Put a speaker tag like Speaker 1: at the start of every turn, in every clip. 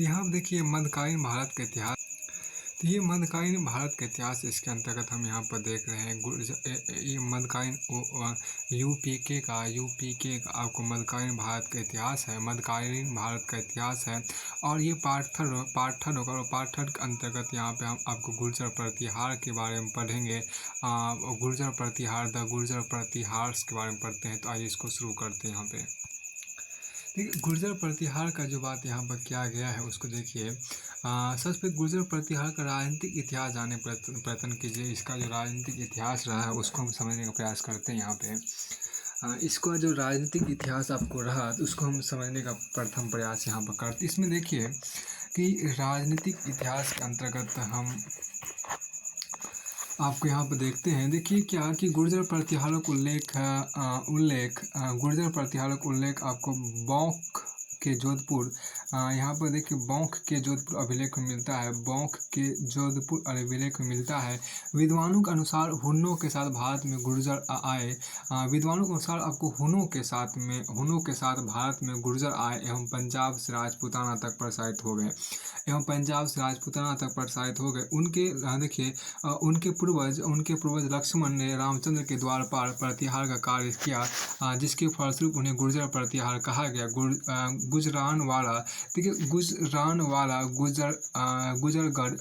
Speaker 1: तो यहाँ आप देखिए मध्यकालीन भारत का इतिहास। तो ये मध्यकालीन भारत का इतिहास इसके अंतर्गत हम यहाँ पर देख रहे हैं ये मध्यकालीन यूपीके का आपको मध्यकालीन भारत का इतिहास है, मध्यकालीन भारत का इतिहास है। और ये पाठ्यक्रम होगा और पाठ्यक्रम के अंतर्गत यहाँ पे हम आपको गुर्जर प्रतिहार के बारे में पढ़ेंगे। गुर्जर प्रतिहार द गुर्जर प्रतिहार के बारे में पढ़ते हैं। तो आइए इसको शुरू करते हैं। यहाँ पे देखिए गुर्जर प्रतिहार का जो बात यहाँ पर किया गया है उसको देखिए। सबसे पहले गुर्जर प्रतिहार का राजनीतिक इतिहास जानने प्रयत्न कीजिए। इसका जो राजनीतिक इतिहास रहा है उसको हम समझने का प्रयास करते हैं। यहाँ पे इसका जो राजनीतिक इतिहास आपको रहा तो उसको हम समझने का प्रथम प्रयास यहाँ पर करते। इसमें देखिए कि राजनीतिक इतिहास के अंतर्गत हम आपको यहाँ पर देखते हैं। देखिए क्या कि गुर्जर प्रतिहारों का गुर्जर प्रतिहारों का उल्लेख आपको बौख के जोधपुर यहाँ पर देखिए बौख के जोधपुर अभिलेख में मिलता है। बौख के जोधपुर अभिलेख में मिलता है। विद्वानों के अनुसार हुन्नों के साथ भारत में गुर्जर आए। विद्वानों के अनुसार आपको हुन्नों के साथ भारत में गुर्जर आए एवं पंजाब से राजपूताना तक प्रसारित हो गए उनके देखिए उनके पूर्वज लक्ष्मण ने रामचंद्र के द्वार पर प्रतिहार का कार्य किया, जिसके फलस्वरूप उन्हें गुर्जर प्रतिहार कहा गया। गुजरानवाला देखिए गुजरानवाला गुजरगढ़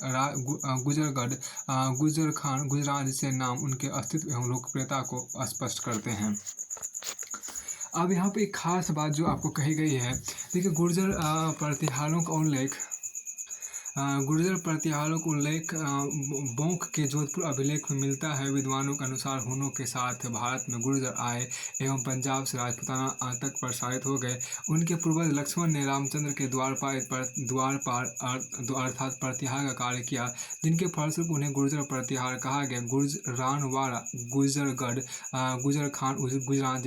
Speaker 1: गुजर खान गुजरान जैसे नाम उनके अस्तित्व एवं लोकप्रियता को स्पष्ट करते हैं। अब यहाँ पे एक खास बात जो आपको कही गई है। देखिए गुर्जर प्रतिहारों का उल्लेख बौख के जोधपुर अभिलेख में मिलता है। विद्वानों के अनुसार हुनों के साथ भारत में गुर्जर आए एवं पंजाब से राजपूताना तक प्रसारित हो गए। उनके पूर्वज लक्ष्मण ने रामचंद्र के द्वार पार अर्थात प्रतिहार का कार्य किया, जिनके फलस्वरूप उन्हें गुर्जर प्रतिहार कहा गया। गुजरानवाला गुजरगढ़ गुजर खान गुजरान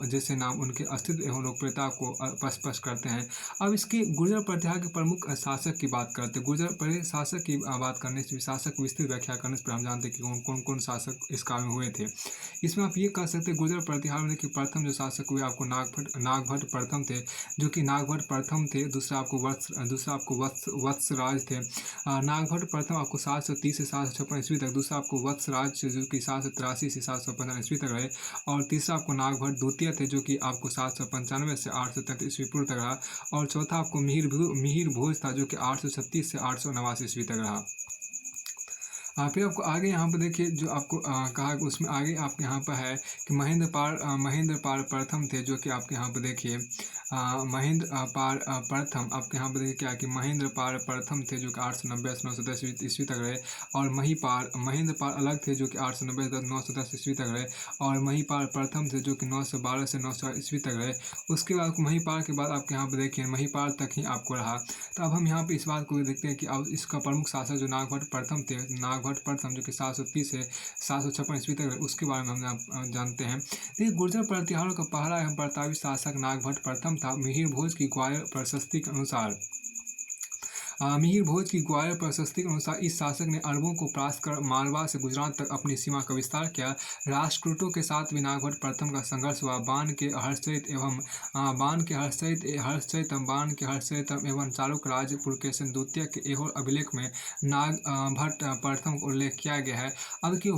Speaker 1: जैसे नाम उनके अस्तित्व एवं लोकप्रियता को स्पष्ट करते हैं। अब इसके गुर्जर प्रतिहार के प्रमुख शासक की बात करते हैं। गुर्जर शासक की बात करने से शासक विस्तृत व्याख्या करने से हम जानते हैं कि कौन शासक इस काल में हुए थे। इसमें आप ये कह सकते हैं गुर्जर प्रतिहार में कि प्रथम जो शासक हुए आपको नागभट्ट प्रथम थे, जो कि नागभट्ट प्रथम थे। दूसरा आपको वत्सराज थे। नागभट्ट प्रथम आपको 730 से 756 ईस्वी तक। दूसरा आपको वत्सराज जो कि 783 से 715 ईस्वी तक रहे। और तीसरा आपको नागभट्ट द्वितीय थे, जो कि आपको 795 से 833 ईस्वी पूर्व तक रहा। और चौथा आपको मिहिर भोज था, जो कि 836 से 889 ईस्वी तक रहा। फिर आपको आगे यहाँ पर देखिए जो आपको कहा उसमें आगे आपके यहाँ पर है कि महेंद्र पाल प्रथम थे, जो कि आपके यहाँ पर देखिए महेंद्र पाल प्रथम आपके यहाँ पर देखिए क्या कि महेंद्र पाल प्रथम थे, जो कि 890 से 910 ईस्वी तक रहे। और महेंद्र पाल अलग थे, जो कि 890 से 910 ईस्वी तक रहे। और महिपाल प्रथम थे, जो कि 912 से 900 ईस्वी तक रहे। उसके बाद महिपाल के बाद आपके यहाँ पर देखिए महिपाल तक ही आपको रहा। तो अब हम यहाँ पे इस बात को देखते हैं कि अब इसका प्रमुख शासक जो नागभट्ट प्रथम थे, नागभट्ट प्रथम जो कि 730 से 756 ईस्वी तक रहे, उसके बारे में हम जानते हैं। देखिए गुर्जर प्रतिहारों का पहला एवं प्रतापी शासक नागभट्ट प्रथम था। मिहिर भोज की ग्वालियर प्रशस्ति के अनुसार इस शासक ने अरबों को परास्त कर मालवा से गुजरात तक अपनी सीमा का विस्तार किया। राष्ट्रकूटों के साथ भी नागभट्ट प्रथम का संघर्ष हुआ। बाण के हर्षचरित एवं चालुक्य राज पुलकेशिन द्वितीय के एहोर अभिलेख में नागभट्ट प्रथम का उल्लेख किया गया है। अब की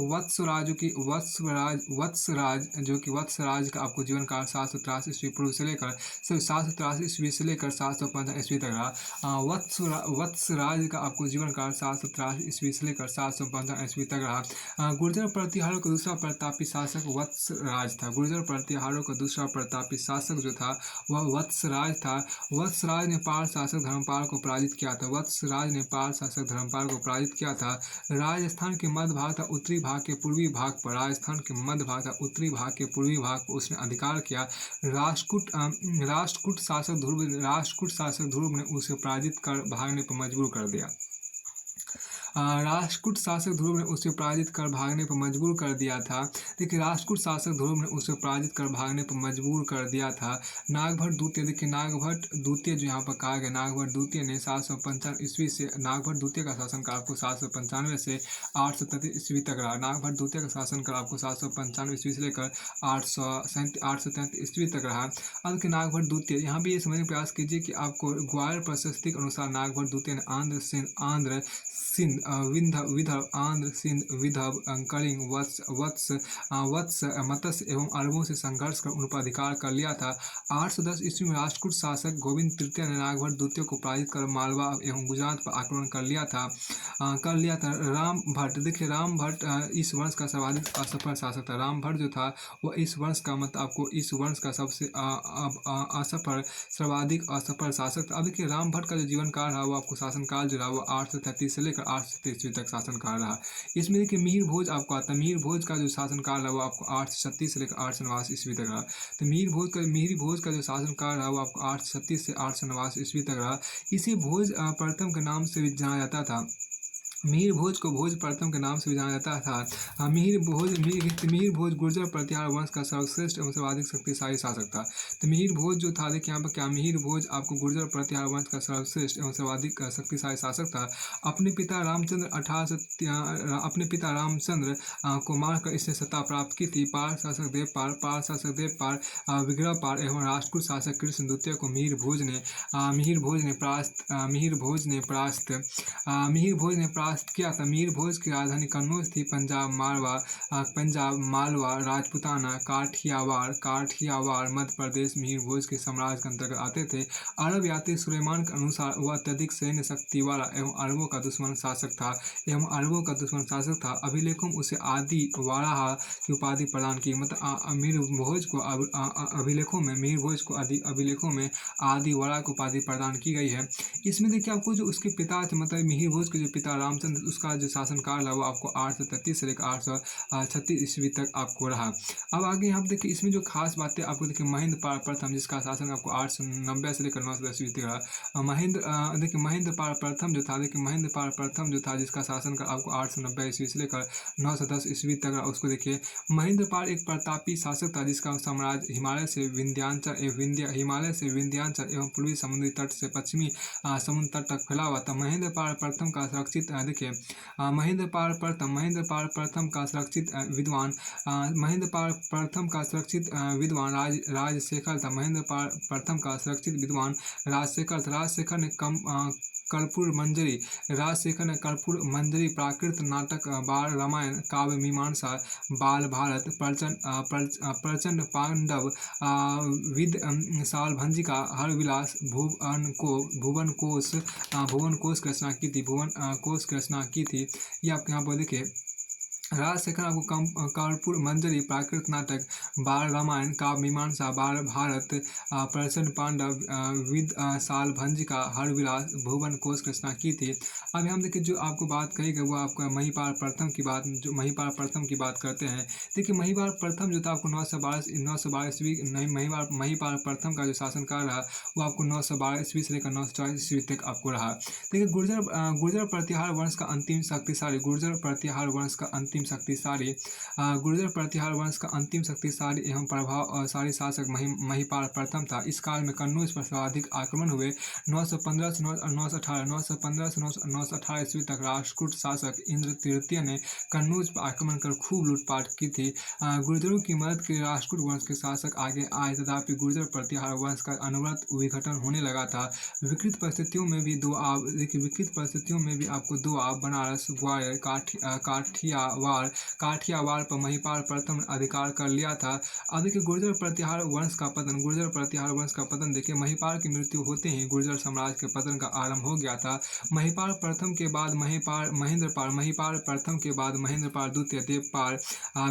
Speaker 1: वत्सराज का आपको जीवन काल 783 ईस्वी पूर्व से लेकर 783 ईस्वी से लेकर 715 ईस्वी तक रहा। वत्सराज का आपको जीवन काल 783 ईस्वी से लेकर 715 ईस्वी तक रहा। गुर्जर प्रतिहारों का दूसरा प्रतापी शासक वत्सराज था। गुर्जर प्रतिहारों का दूसरा प्रतापी शासक जो था वह वत्सराज था। वत्सराज ने पाल शासक धर्मपाल को पराजित किया था। राजस्थान के मध्य भाग तथा उत्तरी भाग के पूर्वी भाग पर उसने अधिकार किया। राष्ट्रकूट शासक ध्रुव ने उसे पराजित कर भागने पर मजबूर कर दिया। राष्ट्रकूट शासक ध्रुव ने उसे पराजित कर भागने पर मजबूर कर दिया था। देखिए राष्ट्रकूट शासक ध्रुव ने उसे पराजित कर भागने पर मजबूर कर दिया था। नागभट्ट द्वितीय, देखिए नागभट्ट द्वितीय जो यहाँ पर कहा गया, नागभट्ट द्वितीय ने 755 ईस्वी से, नागभट्ट द्वितीय का शासनकाल आपको 795 से 833 ईस्वी तक रहा। नागभट्ट द्वितीय का शासनकाल आपको 795 ईस्वी से लेकर 833 ईस्वी तक रहा। अब के नागभट्ट द्वितीय, यहाँ भी ये समझने का प्रयास कीजिए कि आपको ग्वालियर प्रशस्ति के अनुसार नागभट्ट द्वितीय ने आंध्र सिंध विदर्भ आंध्र सिंध विदर्भ कलिंग वत्स मत्स्य एवं अरबों से संघर्ष कर उन पर अधिकार कर लिया था। 810 ईस्वी में राष्ट्रकूट शासक गोविंद तृतीय ने नागभट्ट द्वितीय को पराजित कर मालवा एवं गुजरात पर आक्रमण कर लिया था। राम भट्ट, देखिए राम भट्ट इस वंश का सर्वाधिक असफल शासक था। राम भट्ट जो था वह इस वंश का, मतलब आपको इस वंश का सबसे सर्वाधिक असफल शासक था। अब देखिए राम भट्ट का जो जीवन काल रहा वो आपको शासनकाल जो रहा वो 833 से लेकर 837 ईस्वी तक शासनकाल रहा। इसमें देखिए मिहिर भोज आपको आता है। मिहिर भोज का जो शासनकाल रहा वो आपको 836 से लेकर 889 ईस्वी तक रहा। तो मिहिर भोज का जो शासनकाल रहा वो आपको 836 से 889 ईस्वी तक रहा। इसी भोज प्रथम के नाम से भी जाना जाता था। मिहिर भोज को भोज प्रथम के नाम से भी जाना जाता था। मिहिर भोज गुर्जर प्रतिहार वंश का सर्वश्रेष्ठ एवं सर्वाधिक शक्तिशाली शासक था। तो मिहिर भोज जो था, देखिए यहाँ पर क्या, मिहिर भोज आपको गुर्जर प्रतिहार वंश का सर्वश्रेष्ठ एवं सर्वाधिक शक्तिशाली शासक था। अपने पिता रामचंद्र को मारकर इसने सत्ता प्राप्त की थी। पाल शासक देवपाल विग्रहपाल एवं राष्ट्रकूट शासक कृष्ण द्वितीय को मिहिर भोज ने परास्त किया था। मिहिर भोज की राजधानी कन्नौज थी। पंजाब मालवा राजपूताना काठियावाड़ मध्य प्रदेश मिहिर भोज के साम्राज्य के अंतर्गत आते थे। अरब यात्री सुलेमान के अनुसार वह अत्यधिक सैन्य शक्ति वाला एवं अरबों का दुश्मन शासक था। अभिलेखों में उसे आदि वाराह की उपाधि प्रदान की, मतलब मिहिर भोज को अभिलेखों में आदि वाराह की उपाधि प्रदान की गई है। इसमें देखिए आपको जो उसके पिता थे, मतलब मिहिर भोज के जो पिता रामचंद्र, उसका जो शासनकाल है वो आपको 833 से लेकर 836 ईस्वी तक आपको रहा। अब आगे यहाँ पर देखिए इसमें जो खास बातें आपको देखिए, महेंद्र पाल प्रथम जिसका शासन आपको 890 से लेकर 910 ईस्वी तक रहा। महेंद्र पाल प्रथम जो था जिसका शासनकाल आपको 890 ईस्वी से लेकर 910 ईस्वी तक रहा, उसको देखिए। महेंद्र पाल एक प्रतापी शासक था जिसका साम्राज्य हिमालय से विंध्याचल एवं पूर्वी समुद्री तट से पश्चिमी समुद्र तट तक फैला हुआ था। महेंद्र पाल प्रथम का सुरक्षित विद्वान राजशेखर था। महेंद्र पाल प्रथम का सुरक्षित विद्वान राजशेखर था। राजशेखर ने कर्पूर मंजरी प्राकृत नाटक बाल रामायण काव्य मीमांसा बाल भारत प्रचंड पांडव साल भंजिका हर विलास भुवन कोश की रचना की थी। ये आपके यहाँ पर देखिए राजशेखर आपको कर्पूर मंजरी प्राकृत नाटक बाल रामायण काव्य मीमांसा बाल भारत प्रचंड पांडव साल भंजिका हर विलास भुवन कोश की रचना की थी। अब हम देखिए जो आपको बात कही गई वो आपका महिपाल प्रथम की बात करते हैं। देखिए महिपाल प्रथम जो था आपको 912 ईस्वी महिपाल प्रथम का जो शासनकाल रहा वो आपको 912 ईस्वी से लेकर 940 ईस्वी तक आपको रहा। देखिए गुर्जर प्रतिहार वंश का अंतिम शक्तिशाली एवं प्रभावशाली शासक महिपाल प्रथम था। इस काल में कन्नौज पर सर्वाधिक आक्रमण हुए। 915 से 918 ईस्वी तक राष्ट्रकूट शासक इंद्र तृतीय ने कन्नौज पर आक्रमण कर खूब लूटपाट की थी। गुर्जरों की मदद के राष्ट्रकूट वंश के शासक आगे आए, तथापि गुर्जर प्रतिहार वंश का अनवरत विघटन होने लगा था। विकृत परिस्थितियों में भी आपको दोआब, बनारस, ग्वालियर, काठियावाड़ पर महिपाल प्रथम ने अधिकार कर लिया था। अब देखिए गुर्जर प्रतिहार वंश का पतन देखिए, महिपाल की मृत्यु होते ही गुर्जर साम्राज्य के पतन का आरंभ हो गया था। महिपाल प्रथम के बाद महेंद्रपाल द्वितीय, देवपाल,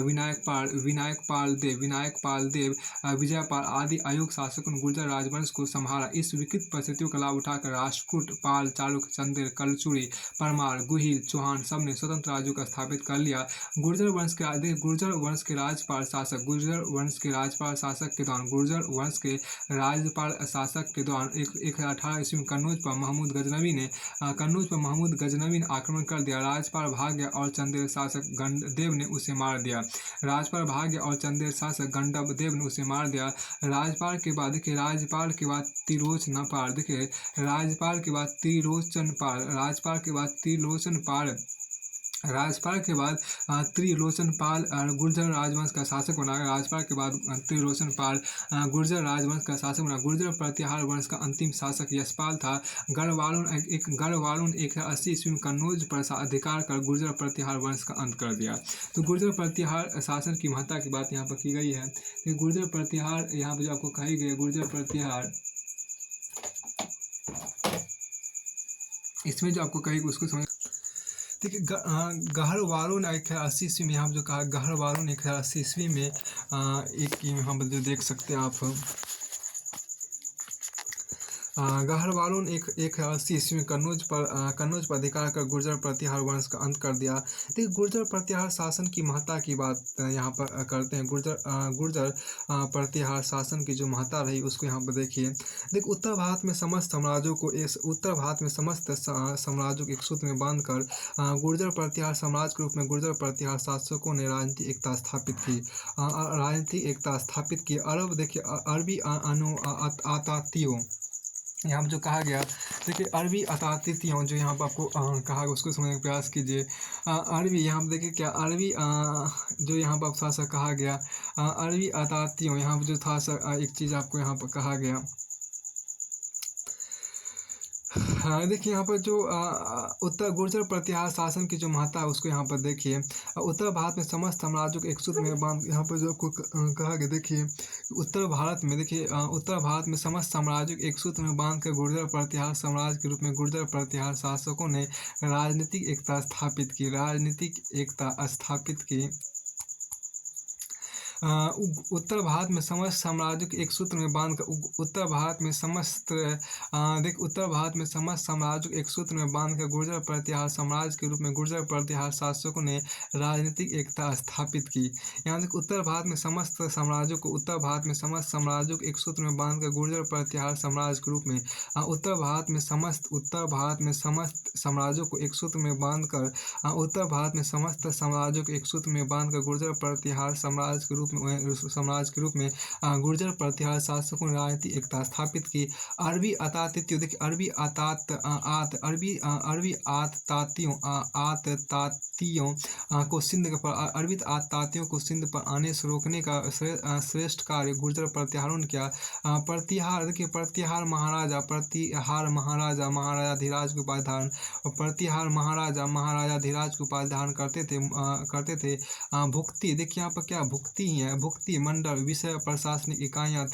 Speaker 1: विनायकपाल देव, विजयपाल आदि अयोग्य शासकों ने गुर्जर राजवंश को संभाला। इस विकृत परिस्थितियों का लाभ उठाकर राष्ट्रकूट, पाल, चालुक्य, चंदेल, कलचुरी, परमार, गुहिल, चौहान सब ने स्वतंत्र राज्यों का स्थापित कर लिया। गुर्जर वंश के गुर्जर वंश के राज्यपाल शासक गुर्जर वंश के राज्यपाल शासक के दौरान गुर्जर वंश के राज्यपाल शासक के दौरान 118 ईस्वी में कन्नौज पर महमूद गजनवी ने आक्रमण कर दिया। राज्यपाल भाग गया और चंदेल शासक गंडदेव ने उसे मार दिया। राज्यपाल भाग गया और चंदेल शासक गंडदेव ने उसे मार दिया। राज्यपाल के बाद देखिए राज्यपाल के बाद त्रिलोचनपाल देखिए राज्यपाल के बाद त्रिलोचनपाल राज्यपाल के बाद त्रिलोचनपाल राज्यपाल के बाद त्रिलोचनपाल गुर्जर राजवंश का शासक बना। राज्यपाल के बाद त्रिलोचनपाल गुर्जर राजवंश का शासक बना। गुर्जर प्रतिहार वंश का अंतिम शासक यशपाल था। गढ़वालुन 180 ईस्वी में कन्नौज पर अधिकार कर गुर्जर प्रतिहार वंश का अंत कर दिया। तो गुर्जर प्रतिहार शासन की महत्ता की बात यहाँ पर की गई है। तो गुर्जर प्रतिहार यहाँ पर जो आपको कही गई है गुर्जर प्रतिहार, इसमें जो आपको कही उसको समझ देखिए गढ़वालुन 180 ईस्वी में यहाँ जो कहा गढ़वालुन 180 ईस्वी में एक यहाँ पर जो देख सकते हैं आप गढ़वालुन 180 ईस्वी में कन्नौज पर अधिकार कर गुर्जर प्रतिहार वंश का अंत कर दिया। देखिए गुर्जर प्रतिहार शासन की महत्ता की बात यहाँ पर करते हैं। गुर्जर प्रतिहार शासन की जो महत्ता रही उसको यहाँ पर देखिए। देखिए उत्तर भारत में समस्त साम्राज्यों को एक सूत्र में बांधकर गुर्जर प्रतिहार साम्राज्य के रूप में गुर्जर प्रतिहार शासकों ने राजनीतिक एकता स्थापित की। अरब देखिए अरबी आतातियों यहाँ पर जो कहा गया देखिए अरबी अतातियों जो यहाँ पर आपको कहा उसको समझने का प्रयास कीजिए। अरबी यहाँ पर देखिए क्या अरबी जो यहाँ पर थोड़ा सा कहा गया अरबी अतातियों यहाँ पर जो था एक चीज़ आपको यहाँ पर कहा गया। देखिए यहाँ पर जो उत्तर गुर्जर प्रतिहार शासन की जो महत्ता है उसको यहाँ पर देखिए। उत्तर भारत में समस्त साम्राज्यों को एक सूत्र में बांध यहाँ पर जो आपको कहा गया देखिए उत्तर भारत में समस्त साम्राज्यों को एक सूत्र में बांध कर गुर्जर प्रतिहार साम्राज्य के रूप में गुर्जर प्रतिहार शासकों ने राजनीतिक एकता स्थापित की। उत्तर भारत में समस्त साम्राज्यों को एक सूत्र में बांधकर उत्तर भारत में समस्त साम्राज्यों को एक सूत्र में बांधकर गुर्जर प्रतिहार साम्राज्य के रूप में गुर्जर प्रतिहार शासकों ने राजनीतिक एकता स्थापित की। यहाँ तक उत्तर भारत में समस्त साम्राज्यों को एक सूत्र में बांधकर गुर्जर प्रतिहार साम्राज्य के रूप में उत्तर भारत में समस्त साम्राज्यों को एक सूत्र में बांधकर गुर्जर प्रतिहार साम्राज्य के रूप में गुर्जर प्रतिहार शासकों ने राजनीतिक एकता स्थापित की। अरबी आतातियों देखिए अरबी आततातियों को सिंध पर आने से रोकने का श्रेष्ठ कार्य गुर्जर प्रतिहारों ने किया। प्रतिहार महाराजाधिराज को उपाधि धारण करते थे। भुक्ति देखिए यहाँ पर क्या भुक्ति ही है। भुक्ति मंडल विषय प्रशासनिक इकाइयाँ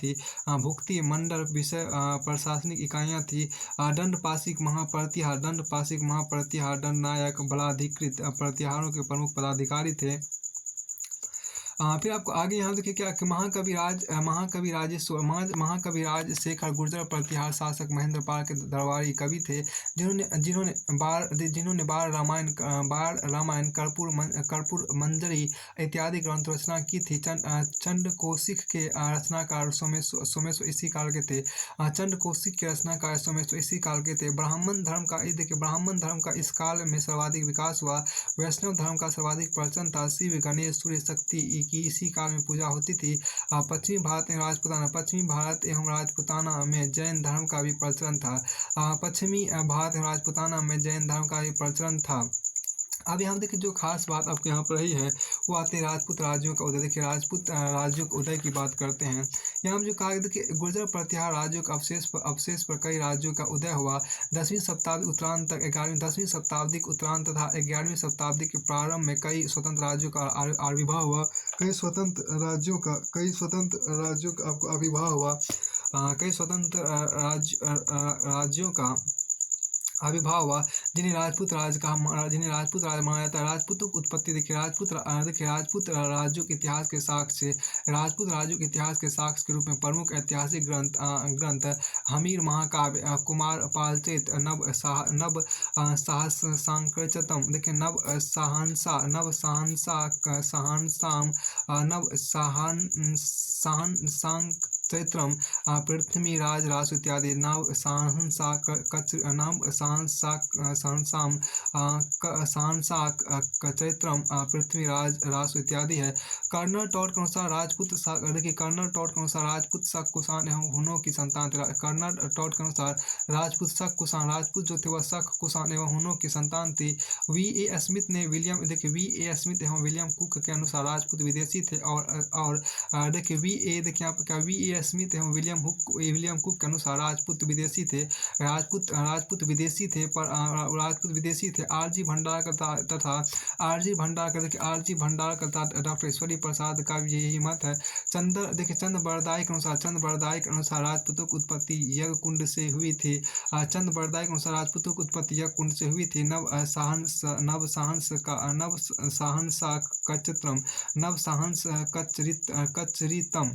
Speaker 1: थी। दंडपाशिक महाप्रतिहार दंडनायक बलाधिकृत प्रतिहारों के प्रमुख पदाधिकारी थे। फिर आपको आगे यहाँ देखिए क्या कि महाकवि राजशेखर गुर्जर प्रतिहार शासक महेंद्रपाल के दरबारी कवि थे जिन्होंने बाल रामायण कर्पूर मंजरी इत्यादि ग्रंथ रचना की थी। चंडकौशिक के रचनाकार सोमेश्वर इसी काल के थे। ब्राह्मण धर्म का इस काल में सर्वाधिक विकास हुआ। वैष्णव धर्म का सर्वाधिक प्रचलन था। शिव गणेश सूर्य शक्ति की इसी काल में पूजा होती थी। पश्चिमी भारत एवं राजपुताना में जैन धर्म का भी प्रचलन था। अब यहाँ देखिए जो खास बात आपको यहाँ पर रही है वो आते हैं राजपूत राज्यों का उदय। देखिए राजपूत राज्यों के उदय की बात करते हैं। यहाँ जो कहा देखिए गुर्जर प्रतिहार राज्यों का अवशेष पर कई राज्यों का उदय हुआ। 10वीं शताब्दी उत्तरांत तक 10वीं शताब्दी के उत्तरांत तथा 11वीं शताब्दी के प्रारंभ में कई स्वतंत्र राज्यों का आविर्भाव हुआ। कई स्वतंत्र राज्यों का आपको आविर्भाव हुआ। आविर्भाव हुआ, जिन्हें राजपूत राज माना जाता है। राजपूतों की उत्पत्ति देखिए, देखिए राजपूत राज्यों के इतिहास के साक्ष्य, राजपूत राज्यों के इतिहास के साक्ष्य के रूप में प्रमुख ऐतिहासिक ग्रंथ हमीर महाकाव्य, कुमार पालचेत, सहस्रांकचतम देखिए, नव सहनसा सहनसाम, नव सहनसांकचैत्रम, पृथ्वीराज रासु इत्यादि, सहनसाम, चैत्रम, पृथ्वीराज रासु इत्यादि है। कर्नल टॉट के अनुसार देखिए, कर्नल टॉट के अनुसार राजपूत शक कुषाण एवं हुनों की संतान थे। कर्नल टॉट के अनुसार राजपूत जो थे वह शक कुषाण एवं हुनों की संतान थी। वी ए स्मिथ एवं विलियम कुक के अनुसार राजपूत विदेशी थे। और देखिए देखिए यहाँ पर क्या, वी ए स्मिथ एवं विलियम कुक के अनुसार राजपूत विदेशी थे। राजपूत विदेशी थे, पर राजपूत विदेशी थे। आरजी भंडारकर तथा आरजी भंडारकर तथा डॉक्टर ईश्वरी प्रसाद का भी यही मत है। चंद बरदाई के अनुसार राजपूतों की उत्पत्ति यज्ञ कुंड से हुई थी। चंद बरदाई के अनुसार राजपूतों की उत्पत्ति यज्ञ कुंड से हुई थी। नव सहनसा कचरितम,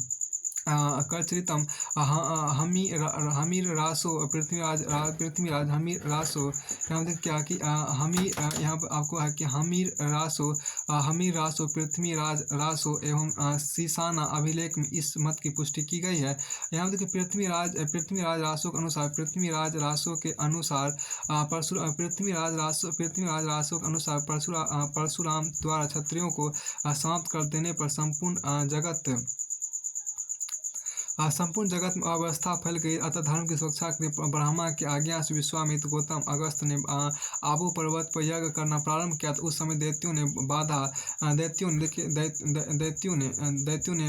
Speaker 1: कचरितम, हमीर रासो, पृथ्वीराज हमीर रासो। यहाँ देख क्या कि यहाँ पर आपको है कि हमीर रासो, पृथ्वीराज रासो एवं सीसाना अभिलेख में इस मत की पुष्टि की गई है। यहाँ देखिए, पृथ्वीराज रासो के अनुसार, पृथ्वीराज रासो के अनुसार परशुराम द्वारा क्षत्रियों को समाप्त कर देने पर संपूर्ण जगत में अव्यवस्था फैल गई। अतः धर्म की सुरक्षा के लिए ब्रह्मा की आज्ञा से विश्वामित्र, गौतम, अगस्त ने आबू पर्वत पर यज्ञ करना प्रारंभ किया। तो उस समय दैत्यों ने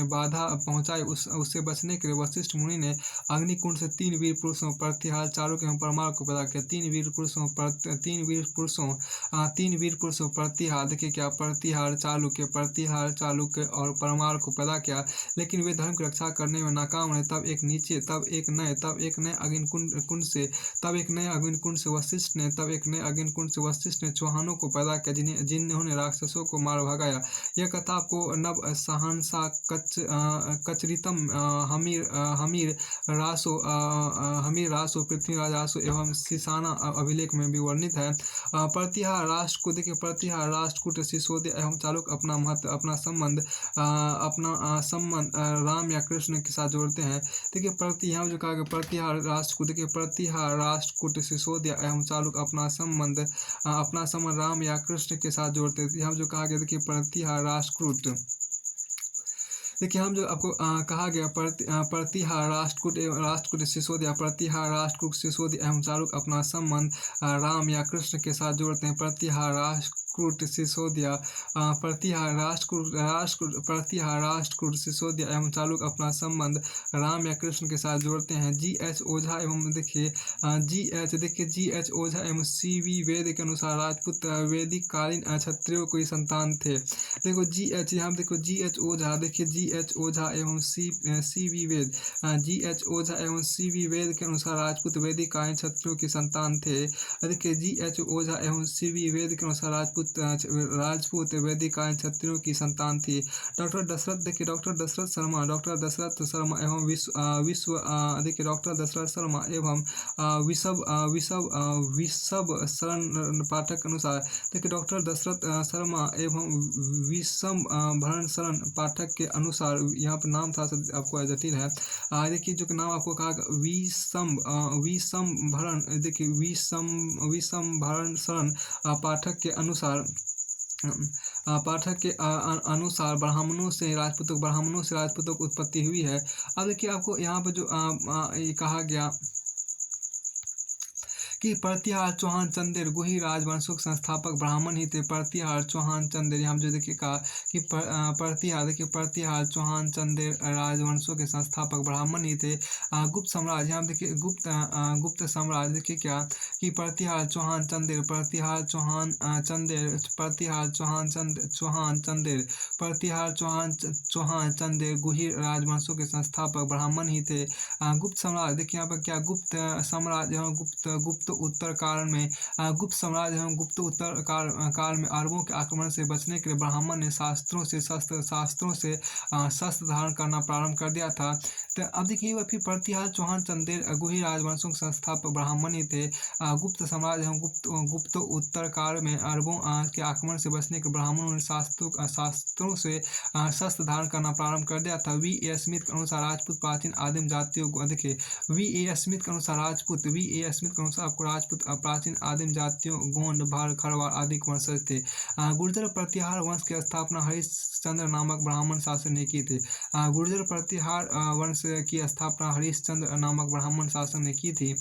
Speaker 1: बाधा पहुंचाई। उससे बचने के लिए वशिष्ठ मुनि ने अग्निकुंड से 3 वीर पुरुषों प्रतिहार, चालुक्य एवं परमार को पैदा किया। 3 वीर पुरुषों प्रतिहार देखिए क्या, प्रतिहार, चालुक्य और परमार को पैदा किया। लेकिन वे धर्म की रक्षा करने में नाकाम रहे। तब एक नए अग्निकुंड से वशिष्ठ ने चौहानों को पैदा किया, जिन्होंने राक्षसों को मार भगाया। यह कथा आपको नव सहनसा कचरितम, हमीर रासो, पृथ्वीराज रासो एवं सीसाना अभिलेख में भी वर्णित है। प्रतिहार राष्ट्रकूट, सिसोदिया एवं चालुक अपना संबंध राम या कृष्ण के साथ जोड़ते हैं। देखिए यहाँ जो कहा गया प्रतिहार राष्ट्रकूट, सिसोदिया एवं चालुक अपना संबंध राम या कृष्ण के साथ जोड़ते हैं। यहाँ जो कहा गया देखिए प्रतिहार राष्ट्रकूट, देखिए हम जो आपको कहा गया प्रतिहार राष्ट्रकूट सिसोदिया, प्रतिहार राष्ट्रकूट सिसोदिया एवं चालुक अपना संबंध राम या कृष्ण के साथ जोड़ते हैं। प्रतिहार राष्ट्रकूट सिसोदिया, प्रतिहार राष्ट्रकूट सिसोदिया एवं चालुक अपना संबंध राम या कृष्ण के साथ जोड़ते हैं। जी.एच. ओझा एवं जी.एच. ओझा एवं सी.वी. वेद के अनुसार राजपूत वैदिक कालीन क्षत्रियों को संतान थे। देखो जी.एच. यहाँ देखो जी.एच. ओझा, देखिए जी.एच. ओझा एवं सी.वी. वेद, जी.एच. ओझा एवं सी.वी. वेद के अनुसार राजपूत वैदिक कालीन क्षत्रियों की संतान थे। देखिए जी.एच. ओझा एवं सी.वी. वेद के अनुसार राजपूत वैदिक कालीन क्षत्रियों की संतान थी। डॉक्टर दशरथ शर्मा एवं विशव शरण पाठक के अनुसार, देखिए डॉक्टर दशरथ शर्मा एवं विषम भरण शरण पाठक के अनुसार, यहाँ पर नाम था आपको जटिल है। देखिए जो नाम आपको कहा विषम भरण, देखिए विषम भरण शरण पाठक के अनुसार ब्राह्मणों से राजपूतों की उत्पत्ति हुई है। अब देखिए आपको यहाँ पर जो ये कहा गया कि प्रतिहार चौहान चंदेर गुही राजवंशों के संस्थापक ब्राह्मण ही थे। प्रतिहार चौहान चंदेर, हम जो देखिए कहा कि प्रतिहार चौहान चंदेर राजवंशों के संस्थापक ब्राह्मण ही थे। गुप्त साम्राज्य, हम देखिए गुप्त साम्राज्य देखिए क्या कि प्रतिहार चौहान चंदेर गुही राजवंशों के संस्थापक ब्राह्मण ही थे। गुप्त साम्राज्य देखिए यहाँ पर क्या, गुप्त साम्राज्य, गुप्त उत्तर काल में गुप्त साम्राज्य एवं गुप्त उत्तर काल में अरबों के आक्रमण से बचने के लिए ब्राह्मण ने शास्त्रों से शस्त्र धारण करना प्रारंभ कर दिया था। तो अब देखिए फिर प्रतिहार चौहान चंदेल गुही राजवंशों के संस्थापक ब्राह्मण ही थे। गुप्त साम्राज्य एवं गुप्त उत्तर काल में अरबों के आक्रमण से बचने के ब्राह्मणों ने शास्त्रों से शस्त्र धारण करना प्रारंभ कर दिया था। V.A. स्मिथ के अनुसार राजपूत प्राचीन आदिम जातियों को देखिए V.A. स्मिथ के अनुसार आपको राजपूत प्राचीन आदिम जातियों गोंड भार खरवार आदि के वंशज थे। गुर्जर प्रतिहार वंश की स्थापना हरिश्चंद्र नामक ब्राह्मण शासक ने की थी। गुर्जर प्रतिहार वंश की स्थापना हरिश्चंद्र नामक ब्राह्मण शासक ने की थी।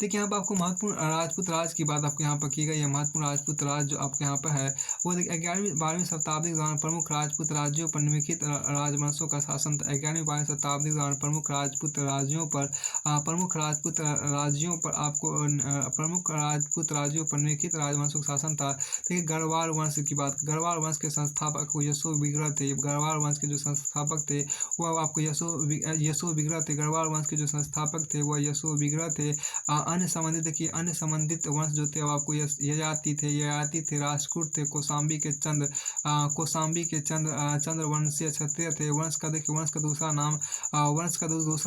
Speaker 1: देखिए यहाँ पर आपको महत्वपूर्ण राजपूत राज की बात आपको यहाँ पर की गई है। महत्वपूर्ण राजपूत राज जो आपके यहाँ पर है वो 11वीं-12वीं शताब्दी के दौरान प्रमुख राजपूत राज्यों पर निम्नलिखित राजवंशों का शासन था। 11वीं-12वीं शताब्दी के दौरान प्रमुख राजपूत राज्यों पर निम्नलिखित राजवंशों का शासन था। देखिए गढ़वाल वंश की बात, गढ़वाल वंश के संस्थापक यशो विग्रह थे। गढ़वाल वंश के जो संस्थापक थे वह आपको यशो विग्रह थे। गढ़वाल वंश के जो संस्थापक थे वह यशो विग्रह थे। अन्य संबंधित वंश जो थे आपको ययाति थे, राष्ट्रकूट थे, कौशाम्बी के चंद्र वंशीय क्षत्रिय थे। वंश का दूसरा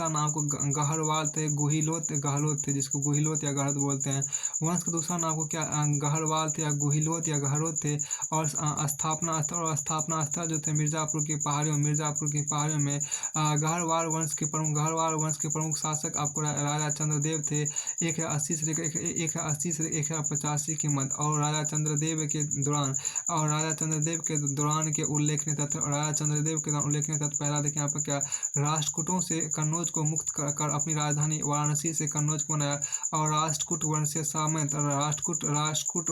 Speaker 1: नाम को गहरवाल थे, गहलोत थे, जिसको गुहिलोत या गहलोत बोलते हैं। वंश का दूसरा नाम को क्या गहरवाल थे या गुहिलोत या गहलोत थे। और स्थापना स्थल जो थे मिर्जापुर की पहाड़ियों में गहरवाल वंश के प्रमुख शासक आपको राजा चंद्रदेव थे। 180 से 185 के मध्य और राजा चंद्रदेव के दौरान के उल्लेखनीय तथ्य पहला देखिए यहाँ पर क्या राष्ट्रकूटों से कन्नौज को मुक्त कर अपनी राजधानी वाराणसी से कन्नौज को बनाया और राष्ट्रकूट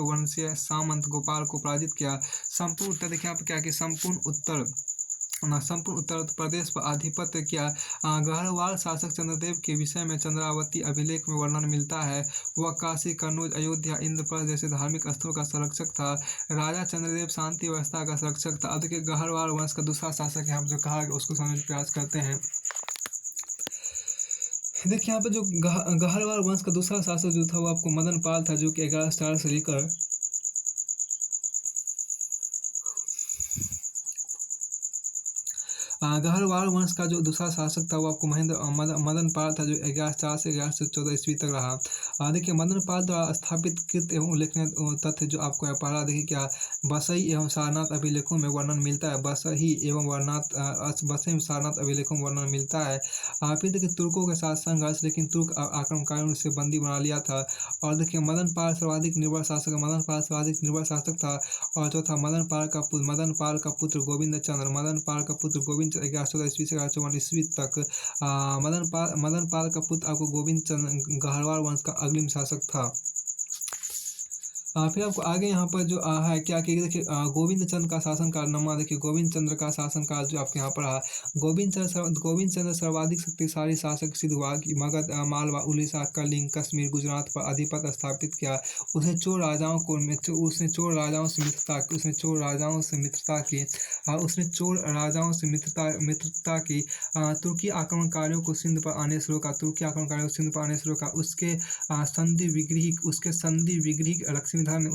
Speaker 1: वंशीय सामंत गोपाल को पराजित किया। संपूर्ण उत्तर देखिए यहाँ पर क्या कि संपूर्ण उत्तर प्रदेश पर आधिपत्य किया। गढ़वाल शासक चंद्रदेव के विषय में चंद्रावती अभिलेख में वर्णन मिलता है। वह काशी, कन्नौज, अयोध्या, इंद्रप्रस्थ जैसे धार्मिक स्थलों का संरक्षक था। राजा चंद्रदेव शांति व्यवस्था का संरक्षक था। अब देखिए गढ़वाल वंश का दूसरा शासक यहाँ जो कहा उसको समझने का प्रयास करते हैं। देखिए यहाँ पर जो गढ़वाल वंश का दूसरा शासक जो था वो आपको मदन पाल था, जो कि 1104 से लेकर गढ़वाल वंश का जो दूसरा शासक था वो आपको मदन पाल था, जो 1104 से 1114 ईस्वी तक रहा। देखिए मदन पाल द्वारा स्थापित कृत एवं उल्लेखनीय तथ्य जो आपको पहला देखिए क्या बसई एवं सारनाथ अभिलेखों में वर्णन मिलता है। बसई एवं सारनाथ अभिलेखों में वर्णन मिलता है। फिर देखिए तुर्कों के साथ संघर्ष, लेकिन तुर्क आक्रमणकारियों ने उसे बंदी बना लिया था। और देखिए मदन पाल सर्वाधिक निर्भर शासक था। और चौथा मदन पाल का पुत्र गोविंद चंद्र 1114 ईस्वी से 1154 ईस्वी तक मदन पाल का पुत्र आपको गोविंद चंद्र गढ़वाल वंश का अग्रिम शासक था। फिर आपको आगे यहाँ पर जो है क्या कि देखिए गोविंद चंद्र का शासनकाल नमा देखिए गोविंद चंद्र का शासनकाल जो आपके यहाँ पर रहा। गोविंद चंद्र सर्वाधिक शक्तिशाली शासक सिद्ध हुआ कि मगध, मालवा, उड़ीसा, कलिंग, कश्मीर, गुजरात पर आधिपत्य स्थापित किया। उसने चोर राजाओं से मित्रता की। तुर्की आक्रमणकारियों को सिंध पर आने से रोका। उसके संधि विग्रही लक्ष्मीधर ने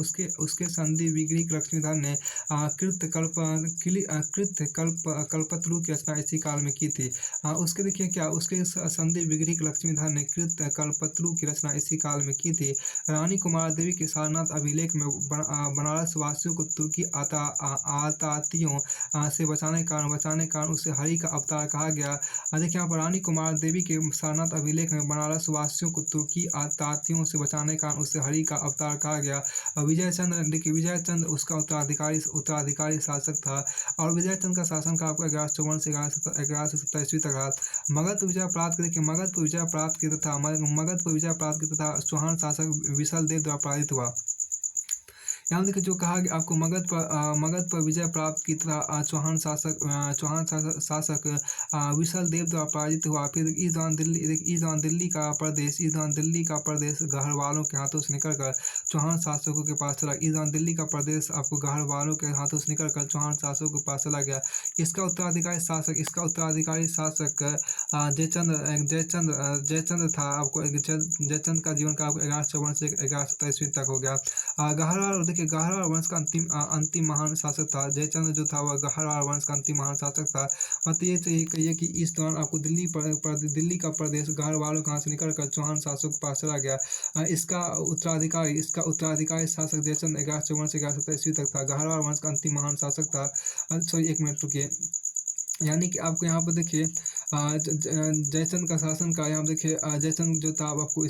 Speaker 1: कल्पतरु की रचना इसी काल में की थी। उसके देखिए क्या उसके संधि विग्रही लक्ष्मीधर ने कृत कल्पतरु की रचना इसी काल में की थी। रानी कुमार देवी के सारनाथ अभिलेख में बनारस वासियों को तुर्की आततियों से बचाने कारण उसे हरि का अवतार कहा गया। देखिए यहाँ पर रानी कुमार देवी के सारनाथ अभिलेख में बनारस वासियों को तुर्की आततियों से बचाने कारण उसे हरि का अवतार कहा गया। विजय चंद्र उसका उत्तराधिकारी शासक था। और विजय चंद्र का शासन का आपको 1154 से 1170 ईस्वी तक रहा। मगध पर विजय प्राप्त की तथा चौहान शासक विशल देव द्वारा पराजित हुआ। यहाँ देखिए जो कहा कि आपको मगध पर विजय प्राप्त की तथा चौहान शासक विशाल देव द्वारा पराजित हुआ। फिर इस दौरान दिल्ली का प्रदेश गढ़वालों के हाथों से निकलकर चौहान शासकों के पास चला। इस दौरान दिल्ली का प्रदेश आपको गढ़वालों के हाथों से निकलकर चौहान शासकों के पास चला गया। इसका उत्तराधिकारी शासक जयचंद्र था। आपको जयचंद्र का जीवन काल 1154 से 1127 ईस्वी तक हो गया। गहरवाल वंश का अंतिम महान शासक था। जयचंद्र जो था वह गहरवाल वंश का अंतिम महान शासक था। मतलब ये चाहिए कहिए कि इस दौरान आपको दिल्ली का प्रदेश गढ़वालों के हाथ से निकलकर चौहान शासकों के पास चला गया। इसका उत्तराधिकारी शासक जयचंद्र 1154 से 1127 ईस्वी तक था। गहरवाल वंश का अंतिम महान शासक था। सॉरी, एक मिनट रुकिए। यानी कि आपको यहाँ पर देखिए जयचंद का शासन का यहाँ देखिए जयचंद जो था आपको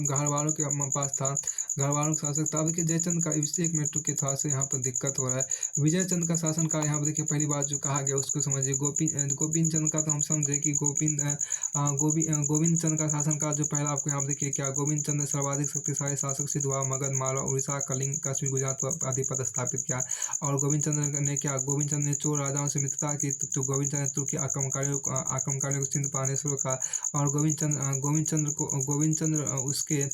Speaker 1: गढ़वालों के पास था। गढ़वालों का शासक था। देखिए जयचंद का इससे एक मिनट के थोड़ा सा यहाँ पर दिक्कत हो रहा है। विजय चंद का शासन का यहाँ पर देखिए पहली बात जो कहा गया उसको समझिए। गोविंद चंद का तो हम समझे कि गोविंद चंद का शासन का जो पहला आपको यहाँ देखिए क्या गोविंद चंद ने सर्वाधिक शक्तिशाली शासक सिद्ध हुआ। मगध, मालवा, उड़ीसा, कलिंग, कश्मीर, गुजरात पर अधिपत्य स्थापित किया। और गोविंद चंद ने चोर राजाओं से मित्रता की। तो गोविंद चंद्र ने तुर्की आक्रमणकारियों को सिंध पाने शुरू कहा। और गोविंद चंद्र उसके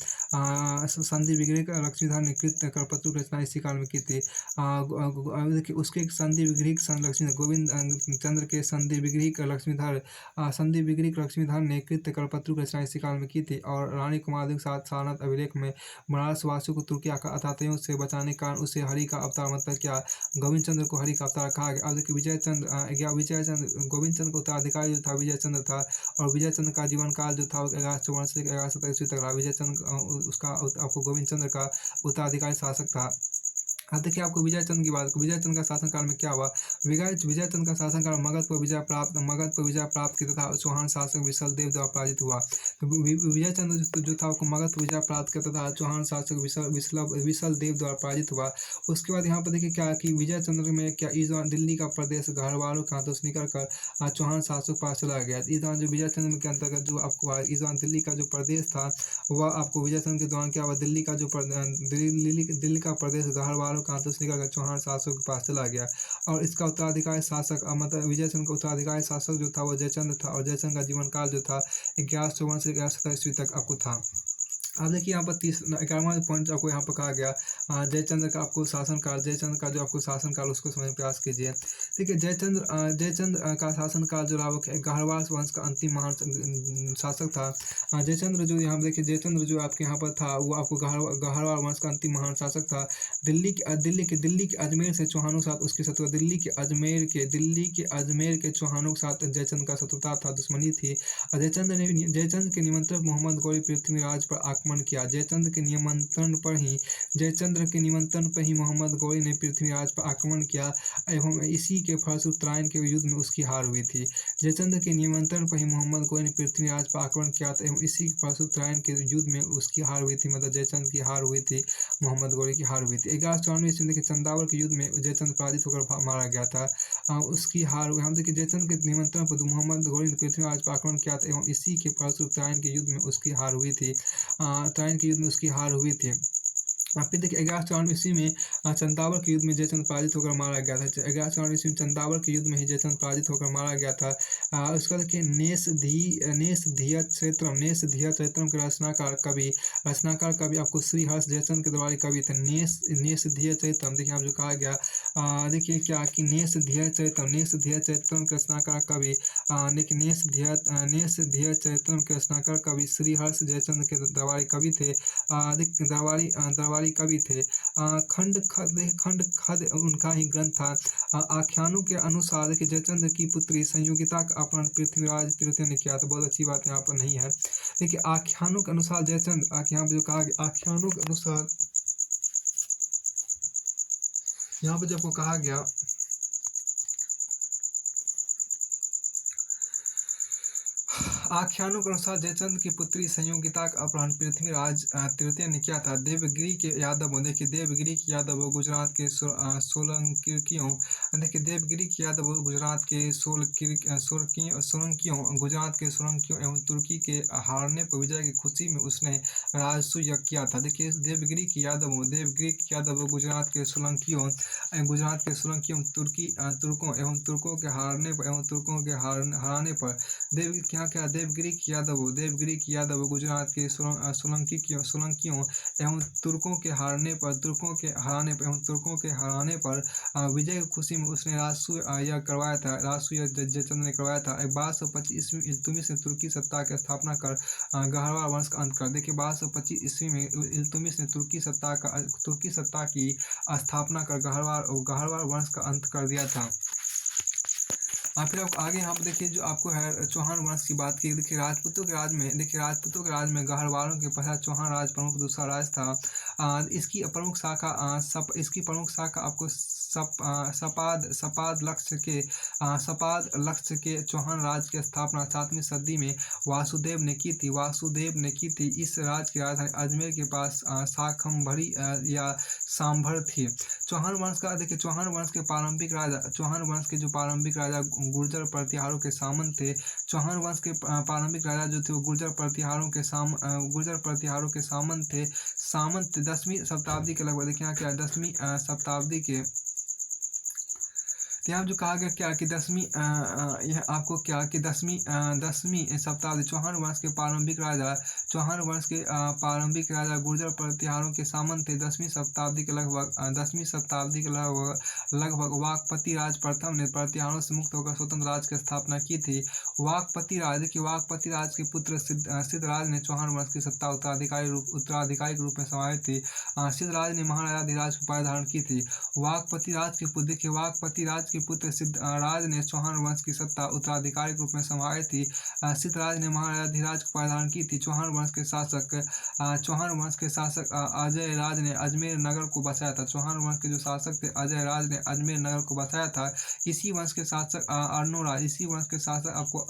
Speaker 1: संधि विग्रह लक्ष्मीधर ने कृत करपत्र की रचना इसी काल में की थी। देखिए उसके संधि विग्रह लक्ष्मी गोविंद चंद्र के संधि विग्रह लक्ष्मीधर ने कृत करपत्र की रचना इसी काल में की थी। और रानी कुमारी के साथ सारनाथ अभिलेख में बनारस वासियों को तुर्की आतताइयों से बचाने के कारण उसे हरि का अवतार मतलब क्या गोविंद चंद्र को हरि का अवतार कहा गया। अब देखिए गोविंद चंद्र का उत्तराधिकारी जो था विजय चंद्र था। और विजय चंद्र का जीवन काल जो था 1154 से 1127 ईस्वी तक रहा। विजय चंद्र उसका आपको गोविंद चंद्र का उत्तराधिकारी शासक था। अब देखिए आपको विजय चंद्र की बात, विजय चंद्र का शासनकाल में क्या हुआ। विजय चंद्र का शासनकाल मगध पर विजय प्राप्त की तथा चौहान शासक विशाल देव द्वारा पराजित हुआ। तो विजय चंद्र जो था आपको मगध पर विजय प्राप्त किया तथा चौहान शासक विशाल देव द्वारा पराजित हुआ। उसके बाद यहाँ पर देखिए क्या कि विजय चंद्र में क्या इस दौरान दिल्ली का प्रदेश गढ़वालों के हाथों से निकलकर चौहान शासक के पास चला गया। इस दौरान जो विजय चंद्र के अंतर्गत जो आपको इस दौरान दिल्ली का जो प्रदेश था वह आपको विजय चंद्र के दौरान क्या हुआ, दिल्ली का प्रदेश गढ़वालों के हाथों से निकलकर चौहान शासकों के पास चला गया। और इसका उत्तराधिकारी शासक मतलब विजय चंद्र का उत्तराधिकारी शासक जो था वो जयचंद्र था। और जयचंद्र का जीवन काल जो था 1154 से 1127 ईस्वी तक आपको था। अब देखिए यहाँ पर 11वां पॉइंट आपको यहाँ पर कहा गया जयचंद्र का आपको शासनकाल, जयचंद्र का जो आपको शासनकाल उसको समझने प्रयास कीजिए। ठीक है, जयचंद्र का शासनकाल जो रहा वो गढ़वाल वंश का अंतिम महान शासक था। जयचंद्र जो यहाँ देखिए जयचंद्र जो आपके यहाँ पर था वो आपको गढ़वाल वंश का अंतिम महान शासक था। दिल्ली के अजमेर से चौहानों के साथ उसकी शत्रुता, दिल्ली के अजमेर के चौहानों के साथ जयचंद्र का शत्रुता था, दुश्मनी थी। जयचंद्र के निमंत्रण मोहम्मद गौरी पृथ्वीराज पर आक्रमण किया। जयचंद्र के निमंत्रण पर ही मोहम्मद गौरी ने पृथ्वीराज पर आक्रमण किया एवं इसी के फलस्वरूप तराइन के युद्ध में उसकी हार हुई थी। जयचंद्र के निमंत्रण पर ही मोहम्मद गौरी ने पृथ्वीराज पर आक्रमण किया था एवं इसी के फलस्वरूप तराइन के युद्ध में उसकी हार हुई थी। मतलब जयचंद्र की हार हुई थी, मोहम्मद गौरी की हार हुई थी। 1194 ईस्वी में चंदावल के युद्ध में जयचंद्र पराजित होकर मारा गया था। उसकी हार हुई। हम देखिए जयचंद्र के निमंत्रण पर मोहम्मद गौरी ने पृथ्वीराज पर आक्रमण किया था एवं इसी के फलस्वरूप तराइन के युद्ध में उसकी हार हुई थी। फिर देखिए 1194 ईस्वी में चंदावल के युद्ध में जयचंद्र पराजित होकर मारा गया था। 1194 ईस्वी में चंदावल के युद्ध में ही जयचंद्र पराजित होकर मारा गया था। उसका देखिए नेसधिया चरित्रम के रचनाकार कवि आपको श्रीहर्ष जयचंद्र के द्वारा कवि थे। नेसधिया चरित्रम देखिए आप जो कहा गया देखिए क्या कि नेसधिया चरित्रम के रचनाकार कवि नेसधिया चरित्रम के रचनाकार कवि श्रीहर्ष जयचंद्र के दरबारी कवि थे। दरबारी कवि थे। खंड खद उनका ही ग्रंथ था। आख्यानों के अनुसार कि जयचंद्र की पुत्री संयोगिता का अपहरण पृथ्वीराज तृतीय ने किया था। बहुत अच्छी बात यहाँ पर नहीं है। देखिए आख्यानों के अनुसार जयचंद्र यहाँ पर जो कहा गया आख्यानों के अनुसार यहाँ पर जब कहा गया आख्यानों के अनुसार जयचंद्र की पुत्री संयोगिता का अपहरण पृथ्वीराज तृतीय ने किया था। देवगिरी के यादवों, देखिए देवगिरी के यादवों गुजरात के सोलंकियों, देखिए देवगिरी के यादवों गुजरात के सोलंकियों गुजरात के सोलंकियों एवं तुर्की के हारने पर विजय की खुशी में उसने राजसूय यज्ञ किया था। देखिए देवगिरी के यादवों गुजरात के सोलंकियों तुर्कों एवं तुर्कों के हराने पर देवगिरी के यादव गुजरात के सोलंकियों एवं तुर्कों के हराने पर विजय की खुशी में उसने राजसूय यज्ञ करवाया था। राजसूय यज्ञ जयचंद्र ने करवाया था। 1225 ईस्वी में इल्तुतमिश ने तुर्की सत्ता की स्थापना कर गहरवार वंश का अंत कर। देखिए 1225 ईस्वी में इल्तुतमिश ने तुर्की सत्ता की स्थापना कर गहरवार वंश का अंत कर दिया था। फिर आप आगे यहाँ पर देखिए जो आपको है चौहान वंश की बात की। देखिए राजपूतों के राज में गहरवालों के पश्चात चौहान राज प्रमुख दूसरा राज था। इसकी प्रमुख शाखा आपको सपाद लक्ष्य के चौहान राज की स्थापना 7वीं सदी में वासुदेव ने की थी। इस राज की राजधानी अजमेर के पास शाकंभरी या सांभर थी। चौहान वंश के प्रारंभिक राजा गुर्जर प्रतिहारों के सामंत थे। चौहान वंश के प्रारंभिक राजा जो थे वो गुर्जर प्रतिहारों के सामंत थे। 10वीं शताब्दी के लगभग, देखिए यहाँ क्या 10वीं शताब्दी के यहाँ जो कहा गया क्या कि 10वीं शताब्दी चौहान वंश के प्रारंभिक राजा गुर्जर प्रतिहारों के सामंत थे। 10वीं शताब्दी के लगभग वाकपति राज प्रथम ने प्रतिहारों से मुक्त होकर स्वतंत्र राज की स्थापना की थी। वाकपति राज के पुत्र सिद्धराज ने चौहान वंश की सत्ता उत्तराधिकारी के रूप में संभाली थी। सिद्धराज ने महाराजा धीराज की उपाधि धारण की थी। वाकपति राज के पुत्र सिद्धराज ने चौहान वंश की सत्ता उत्तराधिकारी के रूप में संभाली थी। सिद्धराज ने महाराजा धीराज की उपाधि धारण की थी। चौहान वंश के शासक अजय राज ने अजमेर नगर को बसाया था। चौहान वंश के जो शासक थे अजय राज ने अजमेर नगर को बसाया था। इसी वंश के शासक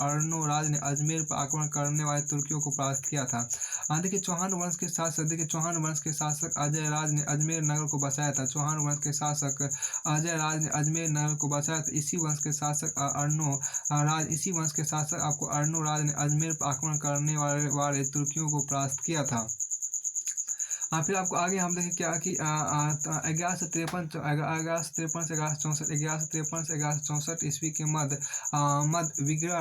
Speaker 1: अर्णोराज ने अजमेर पर आक्रमण करने वाले तुर्कियों को परास्त किया था। देखिए चौहान वंश के शासक अजय राज ने अजमेर नगर को बसाया था। चौहान वंश के शासक अजय राज ने अजमेर नगर को बसाया था। इसी वंश के शासक अर्णोराज ने अजमेर पर आक्रमण करने वाले तुर्कियों को परास्त किया था। फिर आपको आगे हम देखें क्या कि 1153 से 1164 ईस्वी के मध्य विग्रह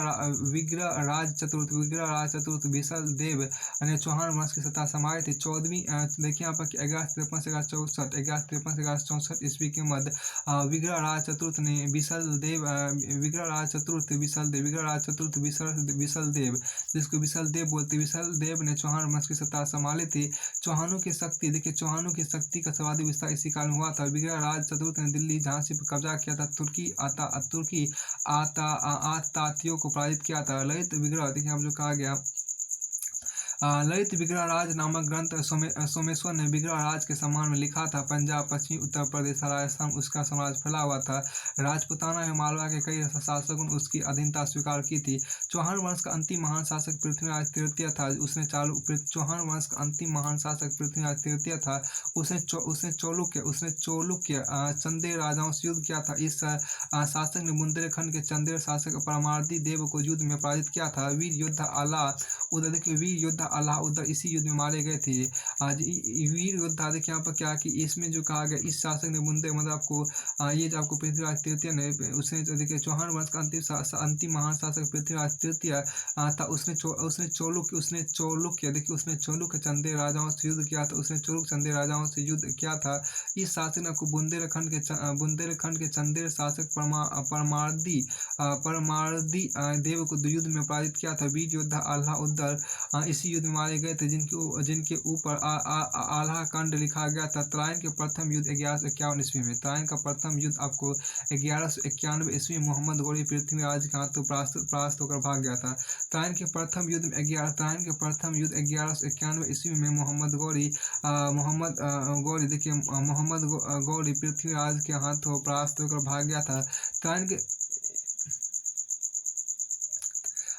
Speaker 1: राज चतुर्थ विशल देव ने चौहान वंश की सत्ता संभाली थी। 14वीं देखिए यहाँ पर 1153 ईस्वी के मध्य विग्रह राज चतुर्थ विशल देव जिसको विशल देव बोलते, विशल देव ने चौहान वंश की सत्ता संभाली थी। चौहानों की शक्ति का सर्वाधिक विस्तार इसी काल में हुआ था। विग्रह राज चतुर्थ ने दिल्ली झांसी पर कब्जा किया था। तुर्की आतातियों को पराजित किया था। ललित विग्रह, देखिए हम जो कहा गया ललित विग्रह राज नामक ग्रंथ सोमेश्वर ने विग्रह राज के सम्मान में लिखा था। पंजाब, पश्चिमी उत्तर प्रदेश, राजस्थान उसका साम्राज्य फैला हुआ था। राजपूताना एवं मालवा के कई शासकों ने उसकी अधीनता स्वीकार की थी। चौहान वंश का अंतिम महान शासक पृथ्वीराज तृतीय था। उसने चौलुक्य चंदेल राजाओं से युद्ध किया था। इस शासक ने बुंदेलखंड के चंदेल शासक परमार्दी देव को युद्ध में पराजित किया था। वीर योद्धा अलाउद्दीन इसी युद्ध में मारे गए थे। आज वीर योद्धा, देखिए यहाँ पर क्या कि इसमें जो कहा गया इस शासक ने ये जो आपको पृथ्वीराज तृतीय ने उसने देखिए चौहान वंश का अंतिम महान शासक पृथ्वीराज तृतीय था। उसने चौलुक्य चंदेल राजाओं से युद्ध किया था। इस शासक ने आपको बुंदेलखंड के चंदेल शासक परमार्दी देव को युद्ध में पराजित किया था। वीर योद्धा अलाउद्दीन इसी युद्ध में मारे गए थे, जिनके ऊपर आल्हा कांड लिखा गया था। त्रायन के प्रथम युद्ध 1151 ईस्वी में, त्रायन का प्रथम युद्ध आपको 1191 ईस्वी में मोहम्मद गौरी पृथ्वीराज के हाथों परास्त होकर भाग गया था। त्रायन के प्रथम युद्ध 1191 ईस्वी में मोहम्मद गौरी पृथ्वीराज के हाथों परास्त होकर भाग गया था।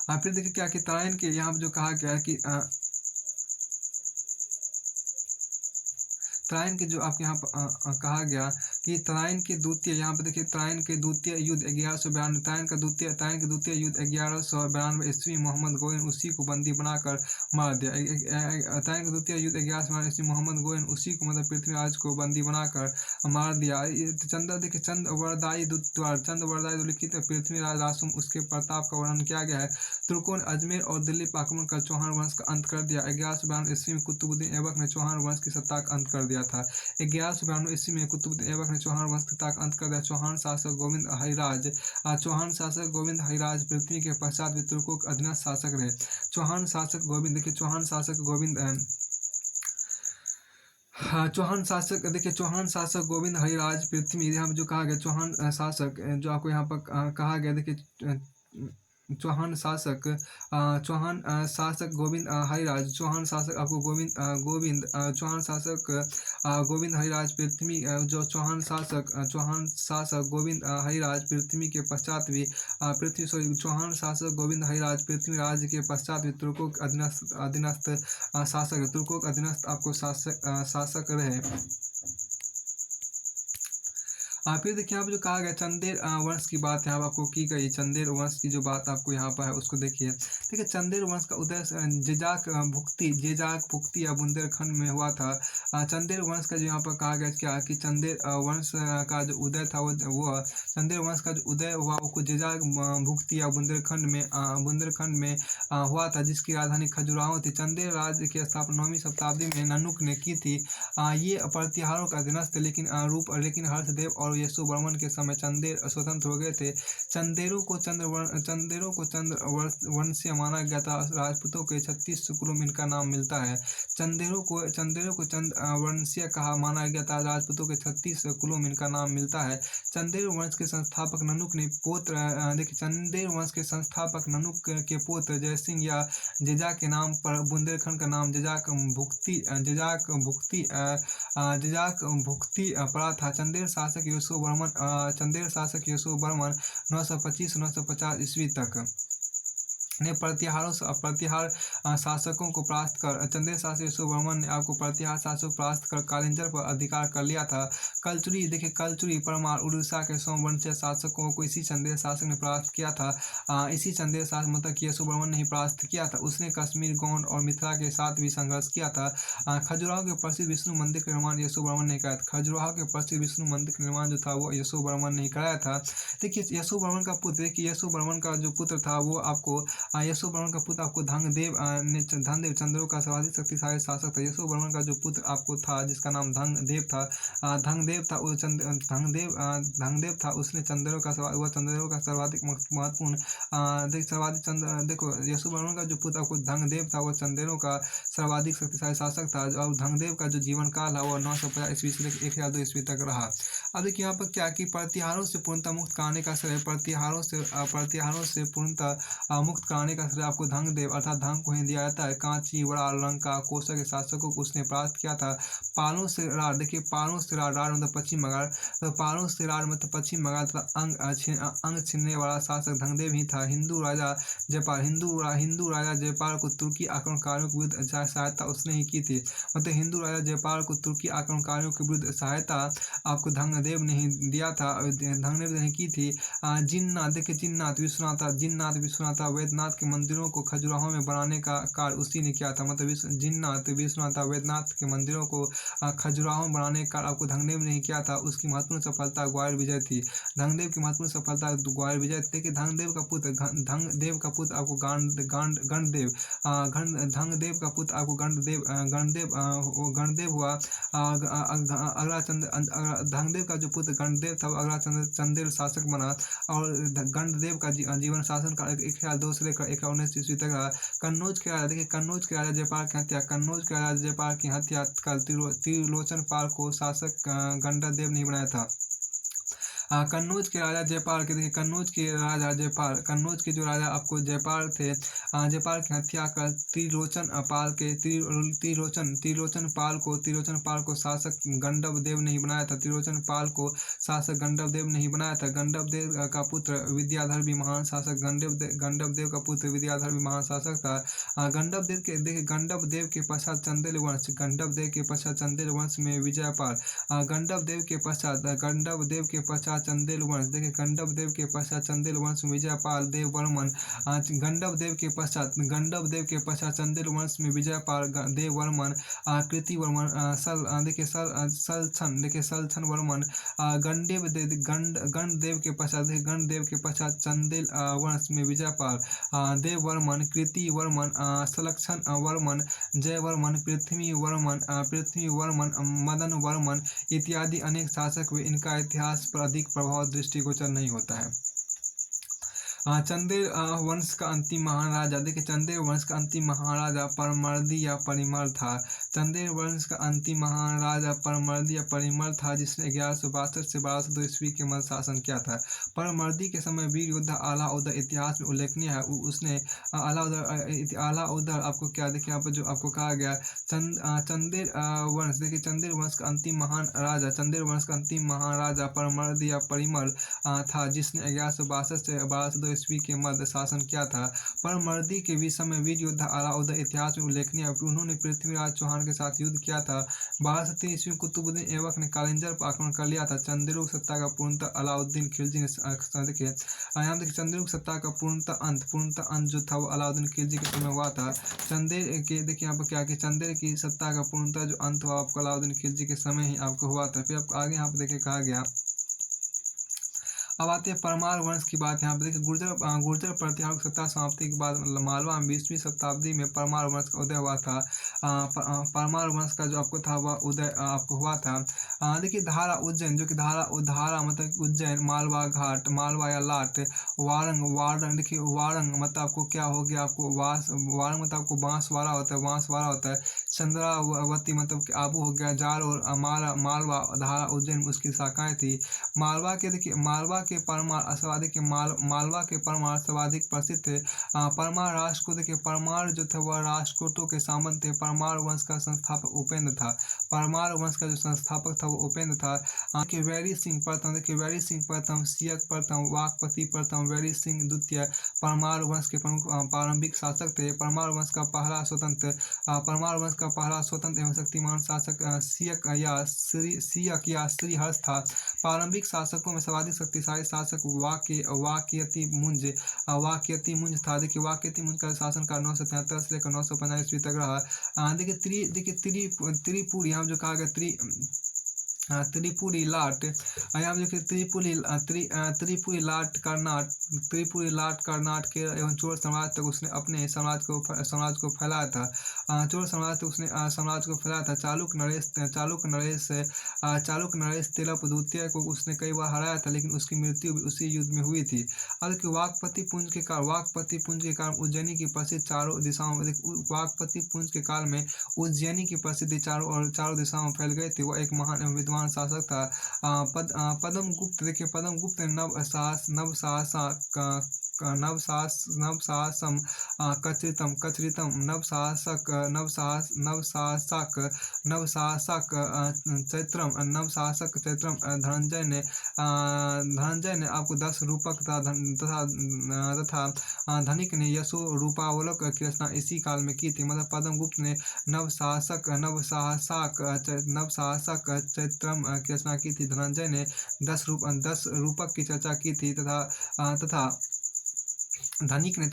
Speaker 1: फिर देखिए क्या कि तराइन के यहाँ पे जो कहा गया है कि तराइन के जो आपके यहाँ कहा गया कि तराइन के द्वितीय, यहाँ पे देखिए तराइन के द्वितीय युद्ध 1192, तराइन के द्वितीय युद्ध 1192 ईस्वी मोहम्मद गोइन उसी को बंदी बनाकर मार दिया। तराइन के द्वितीय युद्ध 1192 ईस्वी मोहम्मद गोइन उसी को मतलब पृथ्वीराज को बंदी बनाकर मार दिया। चंद्र देखिए चंद्रवरदायी द्वारा चंद्रवरदायी लिखित पृथ्वीराज रासुम उसके प्रताप का वर्णन किया गया है। तुर्कों ने अजमेर और दिल्ली पर आक्रमण कर चौहान वंश का अंत कर दिया। 1192 ईस्वी में कुतुबुद्दीन ऐबक ने चौहान वंश की सत्ता का अंत कर दिया था। 1192 ईस्वी में कुतुबुद्दीन ऐबक ने चौहान वंश की सत्ता का अंत कर दिया। चौहान शासक गोविंद हरिराज पृथ्वी के पश्चात भी तुर्कों के अधीनस्थ शासक रहे। चौहान शासक गोविंद देखिए चौहान शासक गोविंद हाँ, चौहान शासक गोविंद हरिराज पृथ्वी, यहाँ पे जो कहा गया चौहान शासक जो आपको यहाँ पर कहा गया देखिए चौहान शासक गोविंद हरिराज, चौहान शासक आपको चौहान शासक गोविंद हरिराज पृथ्वी जो चौहान शासक गोविंद हरिराज पृथ्वी के पश्चात भी चौहान शासक गोविंद हरिराज पृथ्वी राज्य के पश्चात भी तुर्कों के अधीनस्थ शासक, तुर्कों के अधीनस्थ आपको शासक रहे। फिर देखिए यहाँ पे जो कहा गया चंदेर वंश की बात यहाँ पे आपको की गई। चंदेर वंश की जो बात आपको यहाँ पर है उसको देखिए। ठीक है, चंदेर वंश का उदय जेजाक भुक्ति या बुंदेलखंड में हुआ था। चंदेर वंश का जो यहाँ पर कहा गया क्या कि चंदेर वंश का जो उदय था वो चंदेर वंश का जो उदय हुआ वो जेजाक भुक्ति या बुंदेलखंड में हुआ था, जिसकी राजधानी खजुराहो थी। चंदेर राज्य की स्थापना 9वीं शताब्दी में ननुक ने की थी। ये प्रतिहारों का अधीनस्थ थे, लेकिन हर्षदेव और यशोवर्मन के समय चंदेर स्वतंत्र हो गए थे। चंदेरों को चंद्रवंशीय माना गया था। राजपूतों के 36 कुलों में इनका नाम मिलता है। चंदेरों को चंद्रवंशीय कहा माना गया था। राजपूतों के 36 कुलों में इनका नाम मिलता है। चंदेर वंश के संस्थापक ननुक ने चंदेर वंश के संस्थापक ननुक के पुत्र जयसिंह या जेजा के नाम पर बुंदेलखंड का नाम जेजाक भुक्ति पड़ा था। चंदेर शासक यशोवर्मन 925-950 ईस्वी तक ने प्रतिहार शासकों को परास्त कर चंदेर शासक यशोवर्मन ने आपको प्रतिहार शासक परास्त कर कालिंजर पर अधिकार कर लिया था। कलचुरी परमार उड़ीसा के सोमवंशीय शासकों को इसी चंदेर शासक ने परास्त किया था। इसी चंदेर शासक मतलब कि यशोवर्मन ने ही परास्त किया था। उसने कश्मीर, गोंड और मिथिला के साथ भी संघर्ष किया था। खजुराहो के प्रसिद्ध विष्णु मंदिर का निर्माण यशोवर्मन ने कराया था। खजुराहो के प्रसिद्ध विष्णु मंदिर का निर्माण जो था वो यशोवर्मन ने कराया था। देखिए यशोवर्मन का पुत्र, देखिए यशोवर्मन का जो पुत्र था वो आपको यशोवर्मन का पुत्र आपको धनदेव चंद्रों का सर्वाधिक शक्तिशाली शासक था। यशोवर्मन का जो पुत्र आपको था जिसका नाम धनदेव था उसने चंद्रों का सर्वाधिक महत्वपूर्ण देखो यशोवर्मन का जो पुत्र आपको धनदेव था वो चंदेरों का सर्वाधिक शक्तिशाली शासक था। और धनदेव का जो जीवन काल है वो 950 ईस्वी से लेकर 1002 ईस्वी तक रहा। अब देखिए यहाँ पर क्या कि प्रतिहारों से पूर्णतः मुक्त कराने का श्रेय प्रतिहारों से पूर्णतः मुक्त कराने का श्रेय आपको धनदेव अर्थात धन को ही दिया जाता है। कांची, वड़ा, लंका, कोशा के शासकों को उसने प्राप्त किया था। पालों से राड, देखिए पालों से राड मतलब पश्चिम बंगाल, तो पालों से राड मतलब पश्चिम बंगाल तथा अंग छीनने वाला शासक धनदेव ही था। हिंदू राजा जयपाल को तुर्की आक्रमणकारियों के विरुद्ध सहायता उसने ही की थी। मतलब हिंदू राजा जयपाल को तुर्की आक्रमणकारियों के विरुद्ध सहायता आपको धनदेव ने ही दिया था, धनदेव ने की थी। जिन्नाथ, देखिए जिन्नाथ विश्वनाथ वैद्यनाथ के मंदिरों को खजुराहो में बनाने का कार्य उसी ने किया था। मतलब जिन्नाथ विश्वनाथ वैद्यनाथ के मंदिरों को खजुराहो में बनाने का कार्य आपको धनदेव ने ही किया था। उसकी महत्वपूर्ण सफलता ग्वालियर विजय थी। धनदेव की महत्वपूर्ण सफलता ग्वालियर विजय थी। कि धनदेव का पुत्र आपको गणदेव का पुत्र आपको गणदेव हुआ। अगला धनदेव का जो पुत्र गणदेव था अगला चंदेल शासक बना और गणदेव का जीवन शासन का 1002 से लेकर 1019 ईस्वी तक रहा। कन्नौज के राजा, देखिए कन्नौज के राजा जयपाल की हत्या त्रिलोचन पाल को शासक गंडरदेव ने बनाया था। कन्नौज के राजा जयपाल के, देखिए कन्नौज के राजा जयपाल, कन्नौज के जो राजा आपको जयपाल थे, जयपाल की हत्या कर त्रिलोचन पाल के त्रिलोचन पाल को शासक गंडव देव ने ही बनाया था। त्रिलोचन पाल को शासक गंडव देव ने ही बनाया था। गंडव देव का पुत्र विद्याधर भी महान शासक, गंडव देव का पुत्र विद्याधर भी महान शासक था। गंडव देव के, देखिए गंडव देव के पश्चात चंदेल वंश, गंडव देव के पश्चात चंदेल वंश में विजयपाल, गंडव देव के पश्चात चंदेल वंश, देखिए गंडव देव के पश्चात चंदेल वंश में विजयपाल देव वर्मन, गंडव देव के पश्चात चंदेल वंश में विजयपाल देव वर्मन, कृति वर्मन, सलछन वर्मन, गंड देव के पश्चात चंदेल वंश में विजयपाल देव वर्मन, कृति वर्मन, सलक्षण वर्मन, जय वर्मन, पृथ्वी वर्मन, मदन वर्मन इत्यादि अनेक शासक हुए। इनका इतिहास पर अधिक प्रभाव दृष्टिगोचर नहीं होता है। चंदेल वंश का अंतिम महान राजा, देखिए चंदेल वंश का अंतिम महाराजा परमर्दी या परिमल था। चंदेल वंश का अंतिम महान राजा परमर्दी या परिमल था, जिसने 1162 से 1202 ईस्वी के मध्य शासन किया था। परमर्दी के समय वीर योद्धा अलाउद्दीन इतिहास में उल्लेखनीय है। उसने अलाउद्दीन आपको क्या, देखिए यहाँ पर जो आपको कहा गया चंदेल वंश, देखिए चंदेल वंश का अंतिम महान राजा परमर्दी या परिमल था, जिसने 1162 से 1202 ईस्वी के मध्य शासन किया था। परमर्दी के विषय में वीर योद्धा अलाउद्दीन इतिहास में उल्लेखनीय है। उन्होंने पृथ्वीराज चौहान के साथ युद्ध किया था। 1203 ईस्वी में कुतुबुद्दीन ऐबक ने कालिंजर पर आक्रमण कर लिया था। चंदेल सत्ता का पूर्णतः अलाउद्दीन खिलजी ने, देखिए यहाँ देखिए चंदेल सत्ता का पूर्णतः अंत जो था वो अलाउद्दीन खिलजी के समय हुआ था। चंदेल के, देखिए यहाँ पर क्या कि चंदेल की सत्ता का पूर्णतः जो अंत हुआ आपको अलाउद्दीन खिलजी के समय ही आपको हुआ था। फिर आपको आगे यहाँ पर देखिए कहा गया, अब आते हैं परमार वंश की बात। यहाँ पे देखिए गुर्जर प्रतिहार की सत्ता समाप्ति के बाद मालवा में 20वीं शताब्दी में परमार वंश का उदय हुआ था। परमार वंश का जो आपको था वह उदय आपको हुआ था। देखिए धारा उज्जैन, जो कि धारा मतलब उज्जैन, मालवा घाट, मालवा या लाट, वारंग, देखिए वारंग मतलब आपको क्या हो गया, आपको वारंग मतलब आपको बांसवाड़ा होता है। चंद्रावती मतलब कि आबू हो गया। जाल और मालवा, धारा उज्जैन उसकी शाखाएं थी। मालवा के, देखिए मालवा के परमार सर्वाधिक, मालवा के परमार सर्वाधिक प्रसिद्ध थे। परमार राष्ट्र को, देखिए परमार जो थे वह राष्ट्रकूटों के सामंत थे। परमार वंश का संस्थापक उपेंद्र था। परमार वंश का जो संस्थापक था वो उपेंद्र था। देखिए वैरी सिंह प्रथम, सियक प्रथम, वाकपति प्रथम, वैरी सिंह द्वितीय परमार वंश के प्रमुख प्रारंभिक शासक थे। परमार वंश का पहला स्वतंत्र एवं शक्तिमान शासक सियक या श्रीहर्ष था। प्रारंभिक शासकों में सर्वाधिक शक्तिशाली शासक वाक्यति मुंज था। देखिए वाक्यति मुंज का शासनकाल 973 से लेकर 950 ईस्वी तक रहा। देखिए त्रिपुरी, यहाँ जो कहा गया त्रिपुरी लाट, यहाँ देखिए त्रिपुरी लाट कर्नाटक के एवं चोल साम्राज्य तक उसने अपने साम्राज्य को फैलाया था। चोल साम्राज्य तक उसने साम्राज्य को फैलाया था। चालुक्य नरेश तिलप द्वितीय को उसने कई बार हराया था, लेकिन उसकी मृत्यु भी उसी युद्ध में हुई थी। अब देखिए वाकपति पुंज के कारण उज्जैनी की प्रसिद्ध चारों दिशाओं में, वाकपति पुंज के काल में उज्जैनी की प्रसिद्धि चारों दिशाओं में फैल गई थी। वह एक महान एवं विद्वान शासक था। पद्मगुप्त, देखिए पद्मगुप्त ने नवसासम कचरितम नवशासक चैत्रम धनंजय ने आपको 10 रूपक तथा धनिक ने यशो रूपावलोक की रचना इसी काल में की थी। मतलब पद्मगुप्त ने नवशासक चैत्रम की रचना की थी। धनंजय ने 10 रूपक की चर्चा की थी तथा धनिक ने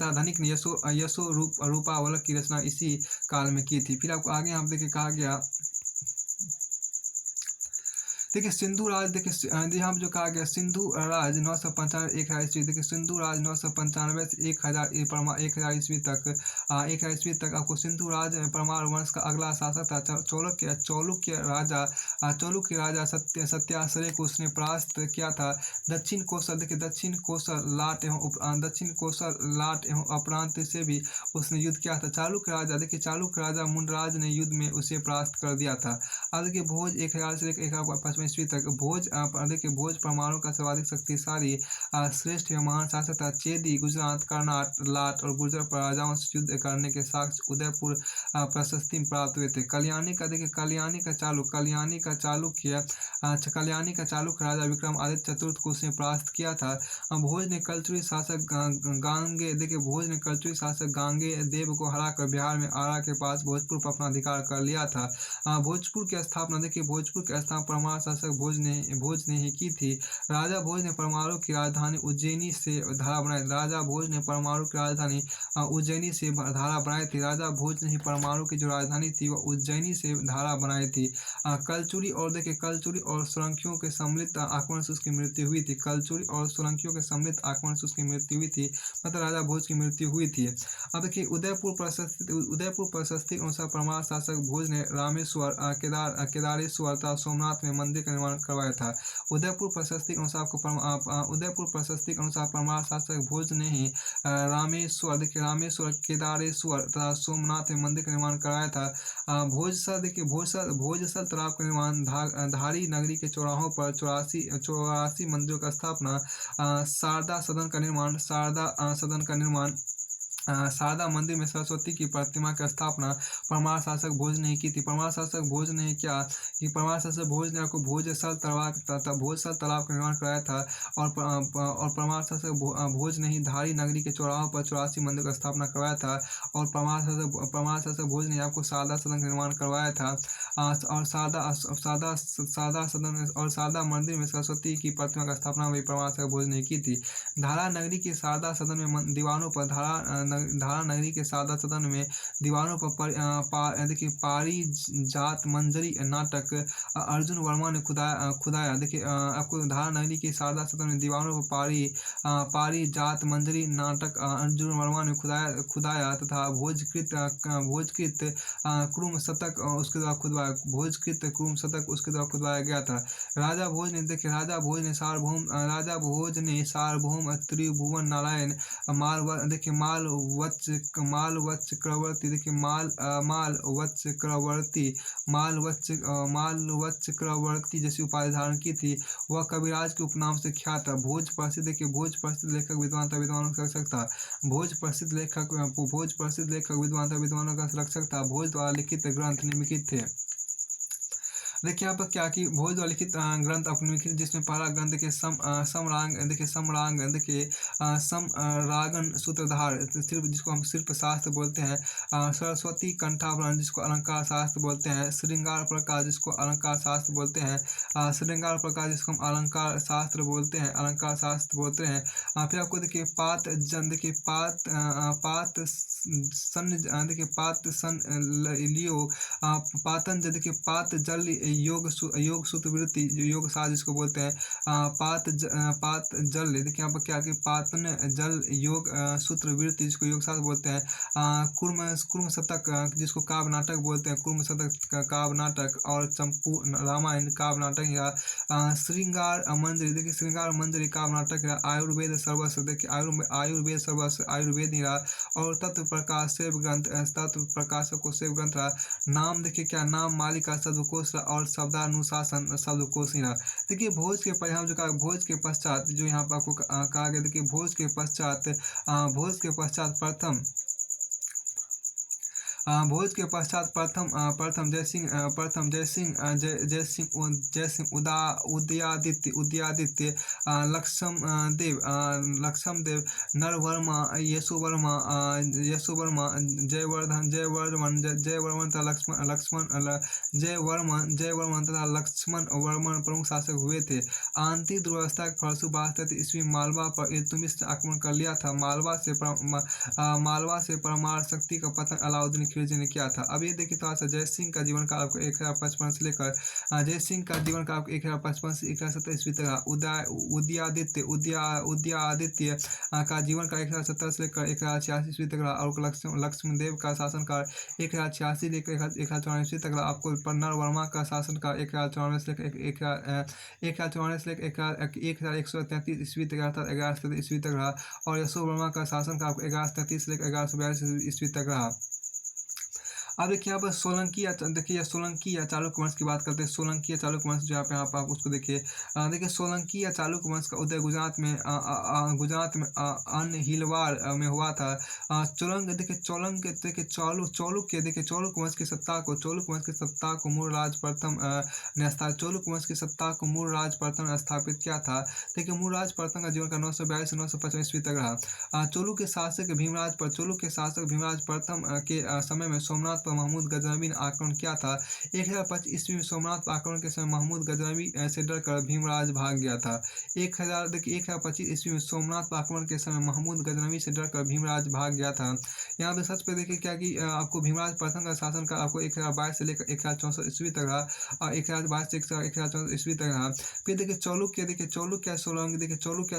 Speaker 1: यशो रूपावलोक की रचना इसी काल में की थी। फिर आपको आगे यहाँ देखिए कहा गया, देखिए सिंधु राज, देखिए यहाँ जो कहा गया सिंधु राज 995 1000 ईस्वी, देखिए सिंधु राज 995 से 1000 ईस्वी तक आपको सिंधु राज परमार वंश का अगला शासक था। चौलुक्य राजा सत्याश्रय को उसने परास्त किया था। दक्षिण कौशल लाट एवं अपरांत से भी उसने युद्ध किया था। चालुक्य राजा मुंडराज ने युद्ध में उसे परास्त कर दिया था। अब देखिए भोज 1000 से लेकर 1055
Speaker 2: ईस्वी तक देखिए भोज परमाणु का सर्वाधिक शक्तिशाली श्रेष्ठ या महान शासक था। चेदी, गुजरात, कर्नाट, लाट और गुर्जर राजाओं से युद्ध करने के साक्ष्य उदयपुर प्रशस्ति में प्राप्त हुए थे। कल्याणी का देखिए कल्याणी का चालुक्य राजा विक्रमादित्य चतुर्थ को उसने परास्त किया था। भोज ने कलचुरी शासक गांगे देव को हराकर बिहार में आरा के पास भोजपुर पर अपना अधिकार कर लिया था। भोजपुर की स्थापना परमार शासक भोज ने ही की थी। राजा भोज ने परमाणु की राजधानी उज्जैनी से धारा बनाई थी। राजा भोज ने ही परमाणु की जो राजधानी थी वह उज्जैनी से धारा बनाई थी। कलचुरी और सोलंकियों के सम्मिलित आक्रमण से उसकी मृत्यु हुई थी। मतलब राजा भोज की मृत्यु हुई थी। अब देखिए उदयपुर प्रशस्ति के अनुसार परमार शासक भोज ने रामेश्वर, केदारेश्वर तथा सोमनाथ में मंदिर का निर्माण करवाया था। उदयपुर प्रशस्ति के अनुसार परमार शासक भोज ने ही रामेश्वर, केदारेश्वर तथा सोमनाथ में मंदिर का निर्माण कराया था। भोजसल तालाब का निर्माण, धारी नगरी के चौराहों पर 84 मंदिरों का स्थापना, शारदा मंदिर में सरस्वती की प्रतिमा की स्थापना परमार शासक भोज ने की थी। परमार शासक भोज ने आपको भोजसल तालाब का निर्माण कराया था और परमार शासक भोज ने ही धारी नगरी के चौराहों पर 84 मंदिर का स्थापना करवाया था और परमार शासक भोज ने आपको शारदा सदन का निर्माण करवाया था और शारदा मंदिर में सरस्वती की प्रतिमा का स्थापना भी परमार शासक भोज ने की थी। धारा नगरी के शारदा सदन में दीवानों पर पारिजात मंजरी नाटक अर्जुन वर्मा ने खुदाया। देखिए आपको धारा नगरी के शारदा सदन में दीवानों पर पारिजात मंजरी नाटक अर्जुन वर्मा ने खुदाया तथा भोजकृत क्रुम शतक उसके द्वारा खुदवाया गया था। राजा भोज ने सार्वभौम त्रिभुवन नारायण मालवच चक्रवर्ती जैसी उपाधि धारण की थी। वह कविराज के उपनाम से ख्यात था। भोज प्रसिद्ध लेखक विद्वान था विद्वानों का रक्षक था। भोज प्रसिद्ध लेखक विद्वान था विद्वानों का रक्षक था। भोज द्वारा लिखित ग्रंथ निम्नलिखित थे। देखिए यहाँ पर क्या कि भोज द्वारा लिखित ग्रंथ अपनिलिखित, जिसमें पहला ग्रंथ देखिए समरांगन सूत्रधार जिसको हम शिल्प शास्त्र बोलते हैं, सरस्वती कंठाभरण जिसको अलंकार शास्त्र बोलते हैं, श्रृंगार प्रकाश जिसको अलंकार शास्त्र बोलते हैं, जिसको हम अलंकार शास्त्र बोलते हैं। फिर आपको देखिए पातंजलि योग सूत्र वृत्ति योग शास्त्र जिसको बोलते हैं, पातंजलि देखिए यहाँ पर क्या कि पातन जल योग सूत्र वृत्ति जिसको योग शास्त्र बोलते हैं। कुर्म शतक जिसको काव्य नाटक बोलते हैं, कुर्म शतक काव्य नाटक और चंपू रामायण काव्य नाटक या श्रृंगार मंजरी देखिए श्रृंगार मंजरी काव्य नाटक या आयुर्वेद सर्वस्व देखिए आयुर्वेद या और तत्व प्रकाशक रहा। नाम देखिए क्या नाम मालिका शब्दकोश और शब्दानुशासन शब्दकोश रहा। देखिए भोज के परिणाम जो कहा भोज के पश्चात जो यहाँ पर आपको कहा गया, देखिए भोज के पश्चात प्रथम जयसिंह उदयादित्य लक्ष्मदेव नरवर्मा यशोवर्मा जयवर्मन तथा लक्ष्मण वर्मन प्रमुख शासक हुए थे। आंतरिक दुर्व्यवस्था के फलस्वरूप 1233 ईस्वी मालवा पर इल्तुतमिश ने आक्रमण कर लिया था। मालवा से परमार शक्ति का पतन अलाउद्दीन खिलजी ने किया था। अब ये देखिए थोड़ा सा जयसिंह का जीवन काल आपको 1055 से लेकर 1170 ईस्वी तक। उदयादित्य का जीवन काल 1170 से लेकर 1186 ईस्वी तक रहा और लक्ष्मणदेव का शासनकाल 1186 लेकर 1194 ईस्वी तक रहा। आपको नरवर्मा का शासनकाल 1194 से लेकर 1133 ईस्वी तक अर्थात 1133 ईस्वी तक रहा और यशोवर्मा का शासनकाल 1133 से लेकर 1142 ईस्वी तक रहा। अब देखिए यहाँ पर सोलंकी देखिए सोलंकी या चालुक्य वंश की बात करते हैं। सोलंकी या चालुक्य वंश जो यहाँ पे आप उसको देखिए। देखिए सोलंकी या चालुक्य वंश का उदय गुजरात में अनहिलवाड़ में हुआ था। चालुक्य वंश की सत्ता को मूल राज प्रथम ने चालुक्य वंश की सत्ता को मूल राज प्रथम ने स्थापित किया था। देखिए मूल राज प्रथम का जीवन का 942 से 955 ईस्वी तक रहा। चालुक्य शासक भीमराज प्रथम के समय में सोमनाथ पर महमूद गजनवी ने आक्रमण किया था। 1025 ईस्वी में सोमनाथ पर आक्रमण के समय महमूद गजनवी से डरकर भीमराज भाग गया था। 1025 ईस्वी में सोमनाथ पर आक्रमण के समय महमूद गजनवी से डरकर भीमराज भाग गया था। यहाँ पे सच पे देखिए क्या कि आपको भीमराज प्रथम का शासनकाल आपको 1022 से लेकर 1064 ईस्वी तक रहा और 1022 से 1064 ईस्वी तक रहा। फिर देखिए चालुक्य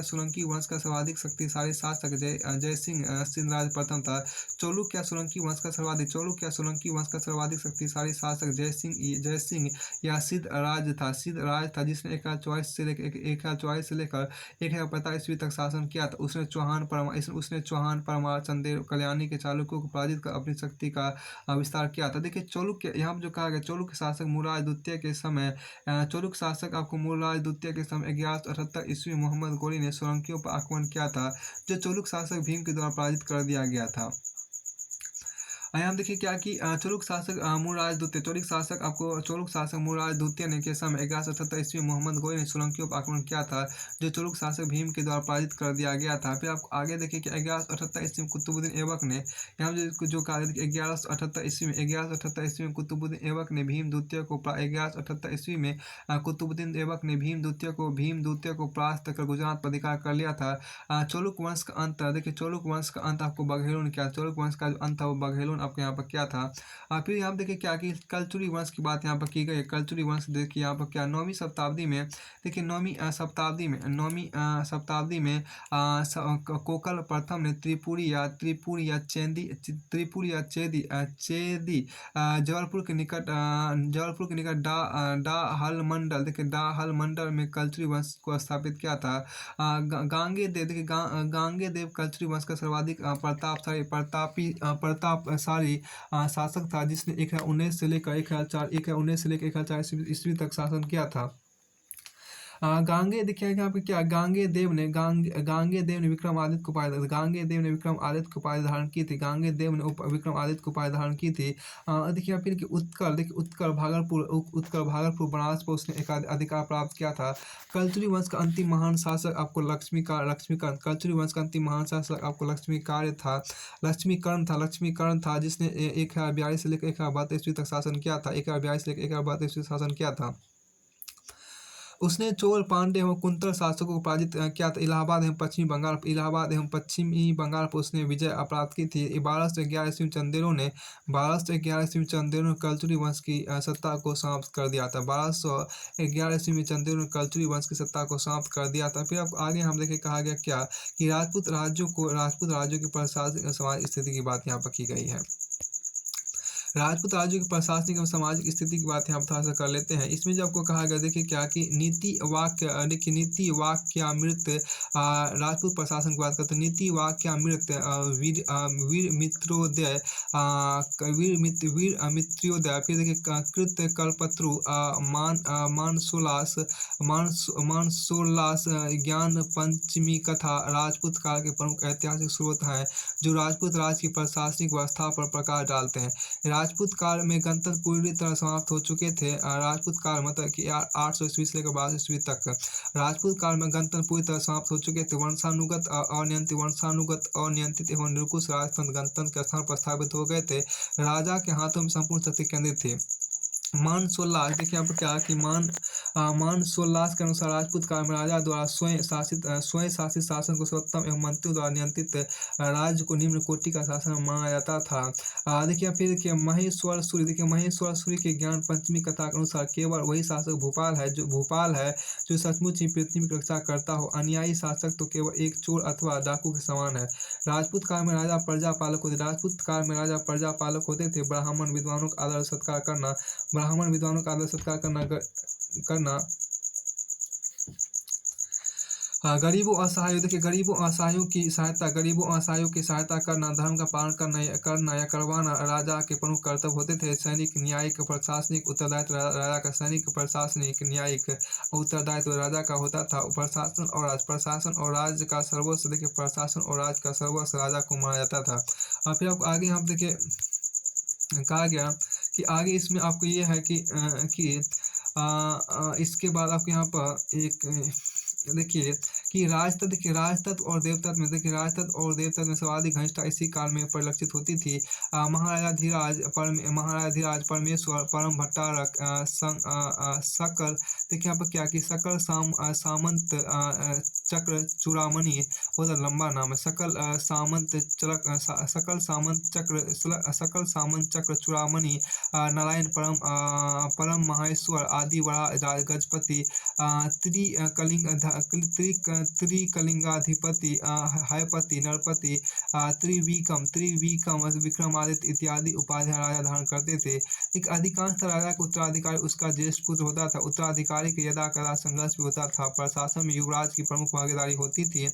Speaker 2: सोलंकी वंश का सर्वाधिक शक्तिशाली शासक जय सिंह राज प्रथम था। चालुक्य सोलंकी वंश का सर्वाधिक शक्तिशाली शासक जय सिंह या सिद्ध राज था जिसने 1044 से लेकर 1045 ईस्वी तक शासन किया था। उसने चौहान परमार चंदेल कल्याणी के चालुक्यों को पराजित कर अपनी शक्ति का विस्तार किया था। देखिए चालुक्य यहाँ पर जो कहा गया चालुक्य शासक मूलराज द्वितीय के समय 1178 ईस्वी मोहम्मद गोरी ने सोलंकियों पर आक्रमण किया था, जो चालुक्य शासक भीम के द्वारा पराजित कर दिया गया था। यहाँ देखिए क्या कि चालुक्य शासक मूलराज द्वितीय ने के समय 1178 ईस्वी मोहम्मद गोरी ने सोलंकियों पर आक्रमण किया था, जो चालुक्य शासक भीम के द्वारा पराजित कर दिया गया था। फिर आपको आगे देखिए कि 1178 ईस्वी में कुतुबुद्दीन ऐबक ने यहाँ जो कहा 1178 ईस्वी में कुतुबुद्दीन ऐबक ने भीम द्वितीय को 1178 ईस्वी में कुतुबुद्दीन ऐबक ने भीम द्वितीय को परास्त कर गुजरात पर अधिकार कर लिया था। चालुक्य वंश का अंत देखिए चालुक्य वंश का अंत आपको बघेलों ने किया। चालुक्य वंश का जो अंत था वो बघेलों आपके यहाँ पर क्या था। फिर यहाँ देखिए क्या कि कलचुरी वंश की बात यहाँ पर की गई है। कलचुरी वंश देखिए यहाँ पर क्या 9वीं शताब्दी में देखिए 9वीं शताब्दी में कोकल प्रथम ने त्रिपुरी या चेदी जबलपुर के निकट डाहल मंडल में कलचुरी वंश को स्थापित किया था। गांगे देव कलचुरी वंश का सर्वाधिक प्रतापशाली शासक था, जिसने 1119 से लेकर 1004 ईस्वी तक शासन किया था। गांगे देखिए यहाँ पे क्या गांगे देव ने विक्रमादित्य को उपाधि धारण की थी। विक्रमादित्य को उपाधि धारण की थी। देखिए फिर कि उत्कल भागलपुर बनारस पर उसने एक अधिकार प्राप्त किया था। कलचुरी वंश का अंतिम महान शासक आपको लक्ष्मीकर्ण था, जिसने 1042 से लेकर 1032 ईस्वी तक शासन किया था। उसने चोल पांड्य एवं कुंतल शासकों को पराजित किया था। इलाहाबाद एवं पश्चिमी बंगाल पर उसने विजय प्राप्त की थी। 1211 ईस्वी में चंदेलों ने कलचुरी वंश की सत्ता को समाप्त कर दिया था। 1211 ईस्वी में चंदेलों ने कलचुरी वंश की सत्ता को समाप्त कर दिया था। फिर अब आगे हम देखें कहा गया क्या कि राजपूत राज्यों की प्रशासनिक समाज स्थिति की बात यहाँ पर की गई है। राजपूत राज्यों की प्रशासनिक एवं सामाजिक स्थिति की बात यहाँ पर थोड़ा सा कर लेते हैं। इसमें जब आपको कहा गया देखिए क्या कि नीति वाक्यामृत राजपूत प्रशासन की बात करते हैं। नीति वाक्यामृत वीर मित्रोदय फिर देखिए कृत कल्पत्रु मानसोल्लास ज्ञान पंचमी कथा राजपूत काल के प्रमुख ऐतिहासिक स्रोत हैं, जो राजपूत राज की प्रशासनिक व्यवस्था पर प्रकाश डालते हैं। राजपूत काल में गणतंत्र पूरी तरह समाप्त हो चुके थे। राजपूत काल मतलब कि 800 ईस्वी से लेकर 1200 ईस्वी तक राजपूत काल में गणतंत्र पूरी तरह समाप्त हो चुके थे। वंशानुगत अनियंत्रित एवं निरंकुश राजतंत्र गणतंत्र के स्थान पर स्थापित हो गए थे। राजा के हाथों में संपूर्ण शक्ति केंद्रित थी। मानसोल्लास देखिए यहाँ पर क्या कि मानसोल्लास के अनुसार राजपूत काल में राजा द्वारा स्वयं शासित शासन को सर्वोत्तम एवं मंत्रियों द्वारा नियंत्रित राज्य को निम्न कोटि का शासन माना जाता था। देखिए फिर देखिए महेश्वर सूर्य के ज्ञान पंचमी कथा के अनुसार केवल वही शासक भोपाल है जो सचमुच ही पृथ्वी की रक्षा करता हो। अनुयायी शासक तो केवल एक चोर अथवा डाकू के समान है। राजपूत काल में राजा प्रजापालक होते थे। ब्राह्मण विद्वानों का आदर सत्कार करना गरीबों असहायों देखिए गरीबों असहायों की सहायता करना, धर्म का पालन करना या करवाना राजा के प्रमुख कर्तव्य होते थे। सैनिक, न्यायिक, प्रशासनिक उत्तरदायित्व राजा का सैनिक, प्रशासनिक, न्यायिक उत्तरदायित्व राजा का होता था। प्रशासन और राज्य का सर्वस्व देखिए प्रशासन और राज्य का सर्वस्व राजा को माना जाता था। फिर आपको आगे यहाँ पे देखिए कहा गया कि आगे इसमें आपको ये है कि इसके बाद आपको यहाँ पर एक देखिए कि राजतत्व और देवतत्व में सर्वाधिक घनिष्ठता इसी काल में परिलक्षित होती थी। महाराजाधिराज परमेश्वर परम भट्टारक सकल देखिए यहाँ पर क्या कि सामंत चक्र चूड़ामणि बहुत लंबा नाम है। सकल सामंत चक्र चूड़ामणि नारायण परम माहेश्वर आदि वरा गजपति त्रिकलिंगाधिपति हयपति नरपति त्रिविक्रम विक्रमादित्य इत्यादि उपाधियां राजा धारण करते थे। एक अधिकांश राजा का उत्तराधिकारी उसका ज्येष्ठ पुत्र होता था। उत्तराधिकारी के यदा कदा संघर्ष भी होता था। प्रशासन में युवराज की प्रमुख भागीदारी होती थी।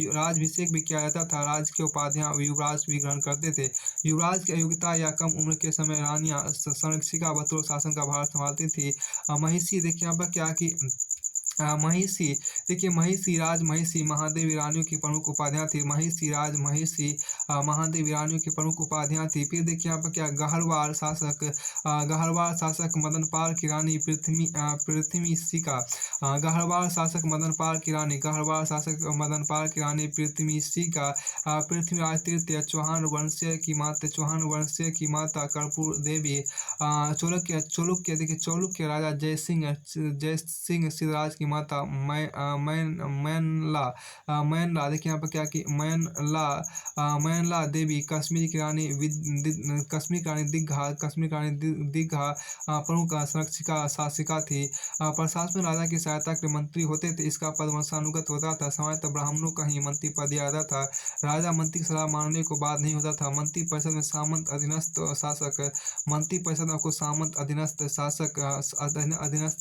Speaker 2: राजाभिषेक भी किया जाता था। राज के उपाधियां युवराज भी ग्रहण करते थे। युवराज की अयोग्यता या कम उम्र के समय रानियां संरक्षिका बतौर शासन का भार संभालती थी। महिषी देखिए यहाँ पर क्या कि महिषी देखिए महिषी महादेवी रानियों की प्रमुख उपाधियां थी। महिषी महादेवी रानियों की प्रमुख उपाधियां थी। फिर देखिए यहाँ पर क्या गहरवार शासक मदनपाल की रानी पृथ्वीशिका गहरवार शासक मदनपाल की रानी पृथ्वीशिका पृथ्वीराज तृतीय चौहान वंशीय की माता कर्पूर देवी चालुक्य राजा जयसिंह सिद्धराज की माता मैनला देखिए यहाँ पर क्या कि मैनला देवी कश्मीर की रानी दीघा प्रमुख संरक्षिका शासिका थी। प्रशासन में राजा की सहायता के मंत्री होते थे। इसका पद वंशानुगत होता था। सामान्यतः ब्राह्मणों का ही मंत्री पद दिया जाता था। राजा मंत्री की सलाह मानने को बाद नहीं होता था। मंत्री परिषद में सामंत अधीनस्थ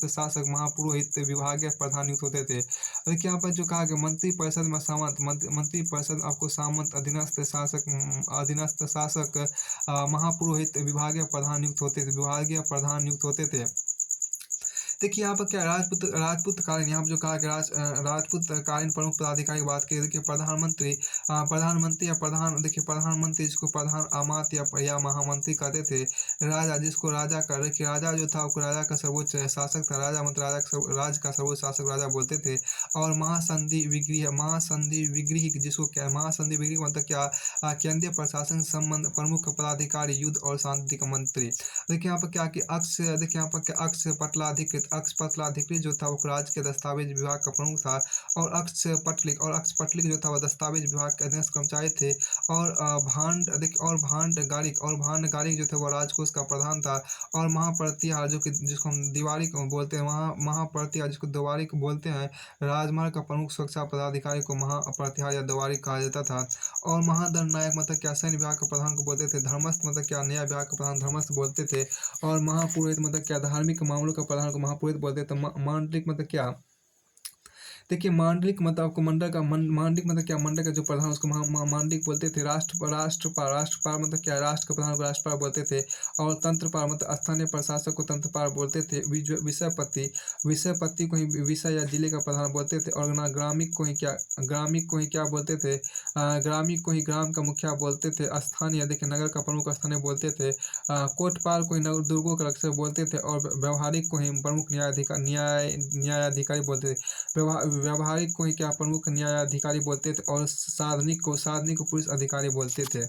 Speaker 2: शासक महापुरोहित विभागीय प्रधान नियुक्त होते थे। देखिए यहाँ पर जो कहा गया मंत्री परिषद में मंत्री परिषद आपको सामंत अधीनस्थ शासक महापुरोहित विभागीय प्रधान नियुक्त होते थे। देखिए यहाँ पर क्या राजपूत कालीन यहाँ पर जो कहा गया राजपूत कालीन प्रमुख पदाधिकारी की बात की। देखिए प्रधानमंत्री जिसको प्रधान अमात्य या महामंत्री कहते थे। राजा जिसको राजा जो था उसको राजा का सर्वोच्च शासक था। राजा मतलब राज का सर्वोच्च शासक राजा बोलते थे। और महासंधि विग्रही जिसको क्या महासंधि विग्रही मतलब क्या केंद्रीय प्रशासन संबंध प्रमुख पदाधिकारी युद्ध और शांति का मंत्री। देखिए यहाँ पर क्या कि अक्ष पटलाधिकृत जो था वो राज्य के दस्तावेज विभाग का प्रमुख था। और अक्ष पटलिक जो था वह दस्तावेज विभाग के अधीनस्थ कर्मचारी थे। और भांड जो थे वो राजकोष का प्रधान था। और महाप्रतिहार जिसको हम दीवारी को बोलते हैं महाप्रतिहार जिसको दीवारी को बोलते हैं राजमार्ग का प्रमुख सुरक्षा पदाधिकारी को महाप्रतिहार या दीवारी कहा जाता था। और महादंडनायक मतलब क्या सैन्य विभाग का प्रधान को बोलते थे। धर्मस्थ मतलब क्या न्याय विभाग का प्रधान धर्मस्थ बोलते थे। और महापुरोहित मतलब क्या धार्मिक मामलों का प्रधान को महापुरोहित बोलते थे। मांडलिक मतलब क्या देखिए मांडलिक मतलब आपको मांडलिक मतलब क्या मंडल का जो प्रधान उसको मांडलिक बोलते थे। राष्ट्रपाल मतलब क्या राष्ट्र का प्रधान को राज्यपाल बोलते थे। और तंत्रपाल मतलब स्थानीय प्रशासक को तंत्रपाल बोलते थे। विषयपति को ही विषय या जिले का प्रधान बोलते थे। और ग्रामिक को ही क्या बोलते थे ग्रामिक को ही ग्राम का मुखिया बोलते थे। स्थानीय देखिए नगर का प्रमुख स्थानीय बोलते थे। कोटपाल को ही दुर्गों का रक्षक बोलते थे। और व्यवहारिक को ही प्रमुख न्यायाधिकारी बोलते थे। व्यवहारिक को ही क्या प्रमुख न्यायाधिकारी बोलते थे। और साधनिक को पुलिस अधिकारी बोलते थे।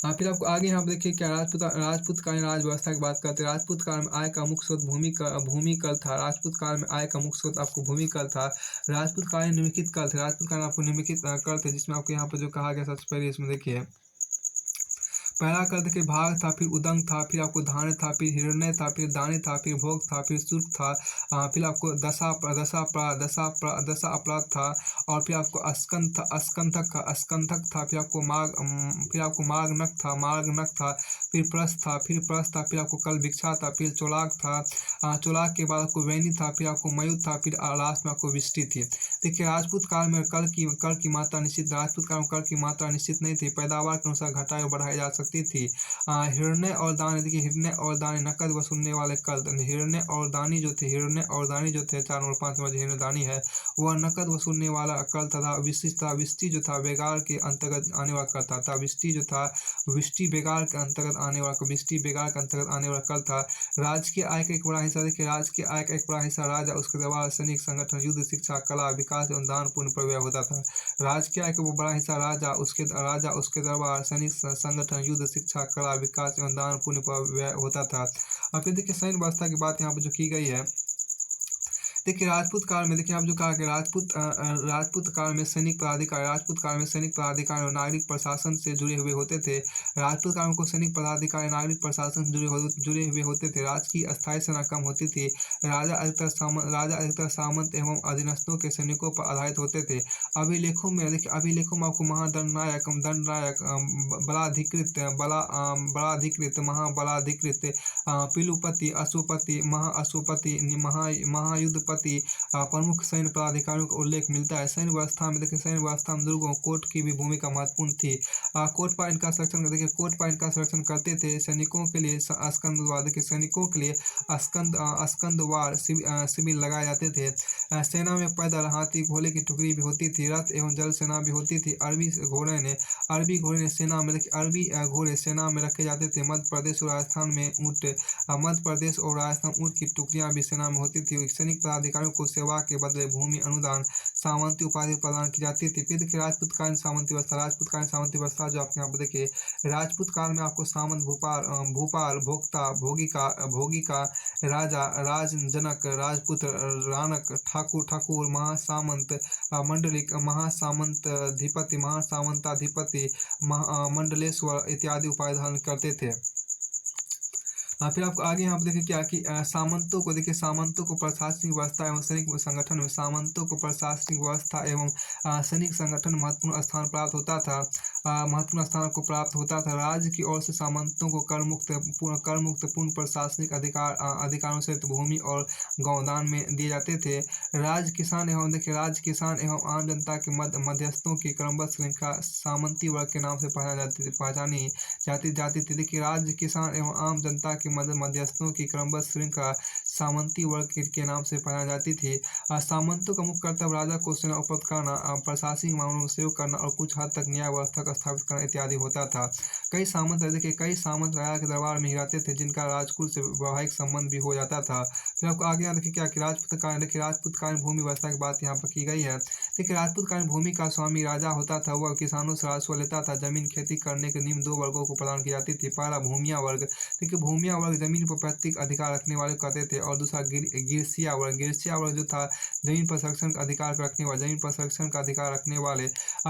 Speaker 2: फिर आपको आगे यहाँ देखिए क्या राजपूतकालीन राज व्यवस्था की बात करते हैं। राजपूत काल में आय का मुख्य स्रोत भूमिकल था। राजपूत काल में आय का मुख्य स्रोत आपको भूमिकल था। राजपूत कालीन निम्नलिखित कर थे। राजपूत काल आपको निम्नलिखित कर थे जिसमें आपको यहाँ पर जो कहा गया सबसे पहले इसमें देखिए पहला कर देखिए भाग था, फिर उदंग था, फिर आपको धान्य था, फिर हिरण्य था, फिर दानी था, फिर भोग था, फिर शुल्क था, फिर आपको दशा अपराध था, और फिर आपको अस्कंधक था, फिर आपको मार्ग नख था, फिर प्रस्थ था, फिर आपको कल भिक्षा था, फिर चोलाक था, चोलाक के बाद आपको वैनी था, फिर आपको मयुत था, फिर लास्ट में आपको विष्टि थी। देखिए राजपूत काल में कर की मात्रा निश्चित, राजपूत काल में कर की मात्रा निश्चित नहीं थी, पैदावार के अनुसार घटाई और बढ़ाई जा सकती थी। हिरण्य और दानी, देखिए हिरण्य और दानी नकद वसूलने वाले कर, हिरण्य और दानी जो थे 4 और 5 में हिरण्य दानी है, वह नकद वसूलने वाला कर तथा विष्टि जो था बेगार के अंतर्गत आने वाला कर था, विष्टि बेगार के अंतर्गत आने वाला कर था। राज्य की आय का एक बड़ा हिस्सा, देखिए राज्य की आय का एक बड़ा हिस्सा राजा, उसके दरबार, सैनिक संगठन, युद्ध, शिक्षा, कला, विकास एवं दान पुण्य पर व्यय होता था। राज्य की आय का वो बड़ा हिस्सा राजा, उसके दरबार, सैनिक संगठन, युद्ध, शिक्षा, कला, विकास एवं दान पुण्य पर व्यय होता था। और फिर देखिए सैन्य व्यवस्था की बात यहाँ पर जो की गई है, देखिए राजपूत काल में, देखिए आप जो कहा कि राजपूत काल में सैनिक पदाधिकारी और नागरिक प्रशासन से जुड़े हुए होते थे। राजपूत काल में को सैनिक पदाधिकारी नागरिक प्रशासन से जुड़े हुए होते थे। राज्य की अस्थायी सेना कम होती थी। राजा अधिकतर सामंत एवं अधीनस्थों के सैनिकों पर आधारित होते थे। अभिलेखों में आपको दंडनायक, महाबलाधिकृत, पिलुपति, अश्वपति, महाअश्वपति, महायुद्धपति, प्रमुख सैन्य पदाधिकारियों का उल्लेख मिलता है। सैन्य व्यवस्था में दुर्गों, कोर्ट की भी भूमिका महत्वपूर्ण थी। कोर्ट पर इनका संरक्षण करते थे। सैनिकों के लिए स्कंदवार शिविर लगाए जाते थे। सेना में पैदल, हाथी, घोड़े की टुकड़ी भी होती थी। रथ एवं जल सेना भी होती थी। अरबी घोड़े सेना में रखे जाते थे। मध्य प्रदेश और राजस्थान ऊँट की टुकड़ियां भी सेना में होती थी। सैनिक पदाधिकारियों को सेवा के बदले भूमि, अनुदान, सामंती उपाधि प्रदान की जाती थी। फिर देखिए राजपूतकालीन सामंती व्यवस्था जो आपके यहाँ पर देखिए, राजपूत काल में आपको सामंत, भूपाल, भोक्ता, भोगिका, राजा, राजजनक, राजपुत्र, रानक, ठाकुर, महासामंत, मंडलिक, महासामंताधिपति, मंडलेश्वर इत्यादि उपाधि धारण करते थे। फिर आपको आगे यहाँ पर देखिए क्या कि सामंतों को प्रशासनिक व्यवस्था एवं सैनिक संगठन में सैनिक संगठन महत्वपूर्ण स्थान प्राप्त होता था। राज्य की ओर से सामंतों को कर मुक्त पूर्ण प्रशासनिक अधिकारों से भूमि और गौदान में दिए जाते थे। राज्य किसान एवं आम जनता के मध्यस्थों की क्रमबद्ध श्रृंखला सामंती वर्ग के नाम से पहचानी जाती थी। देखिए राज्य किसान एवं आम जनता के मध्यस्थों की क्रमबद्ध श्रृंखला सामंती वर्ग के नाम से पहचानी जाती थी। सामंतों का मुख्य कर्तव्य राजा को सेना उपलब्ध कराना, प्रशासनिक मामलों में सहयोग करना और कुछ हद तक न्याय व्यवस्था का स्थापित करना इत्यादि होता था। कई सामंत राजा के दरबार में ही रहते थे, जिनका राजकुल से वैवाहिक संबंध भी हो जाता था। फिर आपको आगे यहाँ देखिए क्या कि राजपूत कालीन भूमि व्यवस्था की बात यहाँ पर की गई है। देखिए राजपूत कालीन भूमि का स्वामी राजा होता था। वह किसानों से राजस्व लेता था। जमीन खेती करने के निम्न 2 वर्गों को प्रदान की जाती थी। पहला भूमिया वर्ग, देखिए भूमिया वर्ग जमीन पर पैतृक अधिकार रखने वाले कहते थे, और दूसरा गिरसिया वर्ग जो था जमीन पर संरक्षण का अधिकार रखने वाले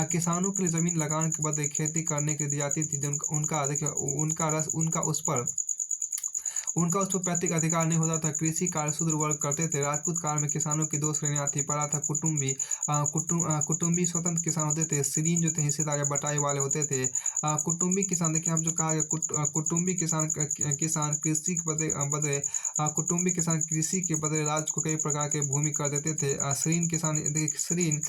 Speaker 2: किसानों के लिए जमीन लगान के बदले खेती करने के दी जाती थी। उनका उस पर पैतृक अधिकार नहीं होता था। कृषि कार्य शूद्र वर्ग करते थे। राजपूत काल में किसानों की 2 श्रेणियां थी। पहला था कुटुंबी स्वतंत्र किसान होते थे। श्रीन जो थे हिस्सेदार या बटाई वाले होते थे। कुटुंबी किसान, देखिए हम जो कहा गया कुटुंबी किसान कृषि के बदले राज्य को कई प्रकार के भूमि कर देते थे। श्रीन किसान, देखिए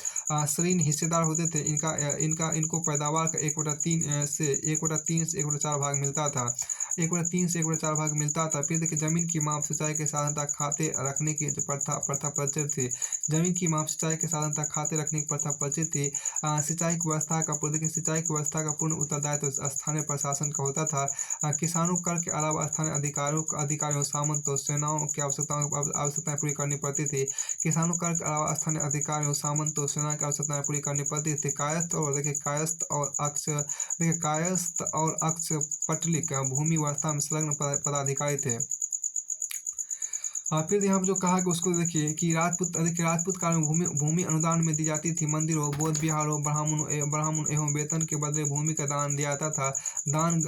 Speaker 2: श्रीन हिस्सेदार होते थे। इनको पैदावार का 1/3 से 1/4 भाग मिलता था। 1/3 से 1/4 भाग मिलता था। फिर देखिए जमीन की माप, सिंचाई के साधन तक खाते रखने की प्रथा प्रचलित थी। जमीन की माप, सिंचाई के साधन तक खाते रखने की प्रथा प्रचलित थी। सिंचाई की व्यवस्था का पूर्ण उत्तरदायित्व स्थानीय प्रशासन का होता था। किसानों कर के अलावा स्थानीय अधिकारियों, सामंतों, सेनाओं की आवश्यकताएं पूरी करनी पड़ती थी। किसानों कर के अलावा स्थानीय अधिकारियों, सामंतों, सेना की आवश्यकताएं पूरी करनी पड़ती थी। कायस्थ और अक्ष पटलिक भूमि व्यवस्था में संलग्न पदाधिकारी थे। फिर यहाँ पे जो कहा कि उसको देखिए कि राजपूत काल में भूमि भूमि अनुदान में दी जाती थी। मंदिर हो, बौद्ध विहार हो, ब्राह्मण एवं वेतन के बदले भूमि का दान दिया जाता था। दान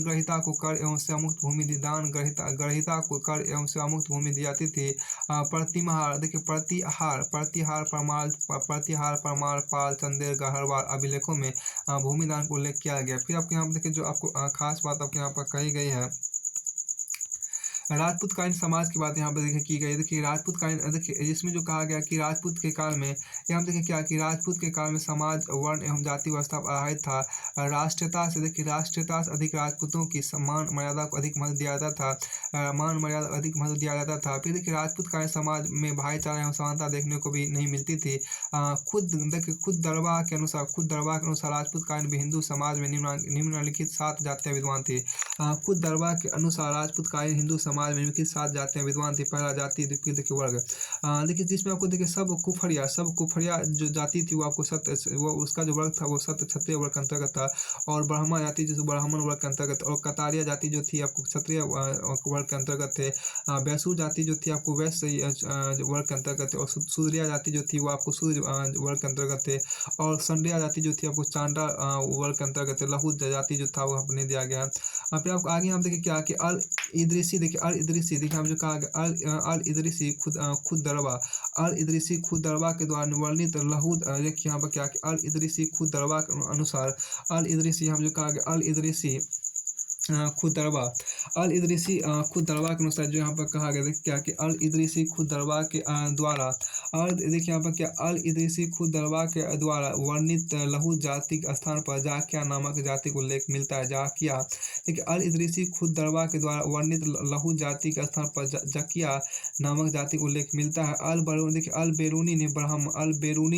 Speaker 2: ग्रहीता को कर एवं सेवामुक्त भूमि ग्रहीता को कर एवं सेवामुक्त भूमि दी जाती थी। प्रतिहार देखिए प्रतिहार परमार पाल चंदेल गहरवाल अभिलेखों में भूमि दान को उल्लेख किया गया। फिर आपको यहाँ पे देखिए जो आपको खास बात आपको यहाँ पर कही गई है, राजपूतकालीन समाज की बात यहाँ पर देखिए की गई है। देखिए राजपूतकालीन देखिए इसमें जो कहा गया कि राजपूत के काल में यहाँ देखिए क्या कि राजपूत के काल में समाज वर्ण एवं जाति व्यवस्था पर आधारित था। राष्ट्रीयता से अधिक राजपूतों की सम्मान मर्यादा को अधिक महत्व दिया जाता था। मान मर्यादा अधिक महत्व दिया जाता था। फिर देखिए राजपूतकालीन समाज में भाईचारा एवं समानता देखने को भी नहीं मिलती थी। खुद दरबार के अनुसार राजपूतकालीन भी हिंदू समाज में निम्नलिखित 7 जातियां विद्वान थी। खुद दरबार के अनुसार राजपूतकालीन हिंदू समाज में निम्नलिखित 7 जातियां विद्वान थी। पहला जाति देखिए वर्ग, देखिए जिसमें आपको देखिए सब कुफरिया जो जाति थी वो आपको वो उसका जो वर्ग था वो क्षत्रिय वर्ग के अंतर्गत था। और ब्राह्मण जाति जो ब्राह्मण वर्ग के अंतर्गत, और कतारिया जाति जो थी आपको क्षत्रिय वर्ग के अंतर्गत थे। बैसू जाति जो थी आपको वैश्य वर्ग के अंतर्गत थे। और शूद्रिया जाति जो थी वो आपको शूद्र वर्ग के अंतर्गत थे। और संडिया जाति जो थी आपको चांडा वर्ग के अंतर्गत थे। लहू जाति जो था वो अपने दिया गया। फिर आपको आगे हम देखिए क्या कि अल इदरीसी देखिए हम जो कहा गया अल इदरीसी खुद दरबा के द्वारा वर्णित लहू देखिए यहाँ पर क्या कि अल इदरीसी खुद दरबा के अनुसार अल इदरीसी हम जो कहा गया अल इदरीसी खुद दरबा के अनुसार जो यहाँ पर कहा गया क्या कि अल इदरीसी खुद दरबा के द्वारा, और देखिए यहाँ पर क्या अल इदरीसी खुद दरबा के द्वारा वर्णित लहू जाति के स्थान पर जाकिया नामक जाति को उल्लेख मिलता है। जाकिया देखिए अल इदरीसी खुद दरबा के द्वारा वर्णित लहू जाति के स्थान पर जकिया नामक जाति को उल्लेख मिलता है। अल बेरूनी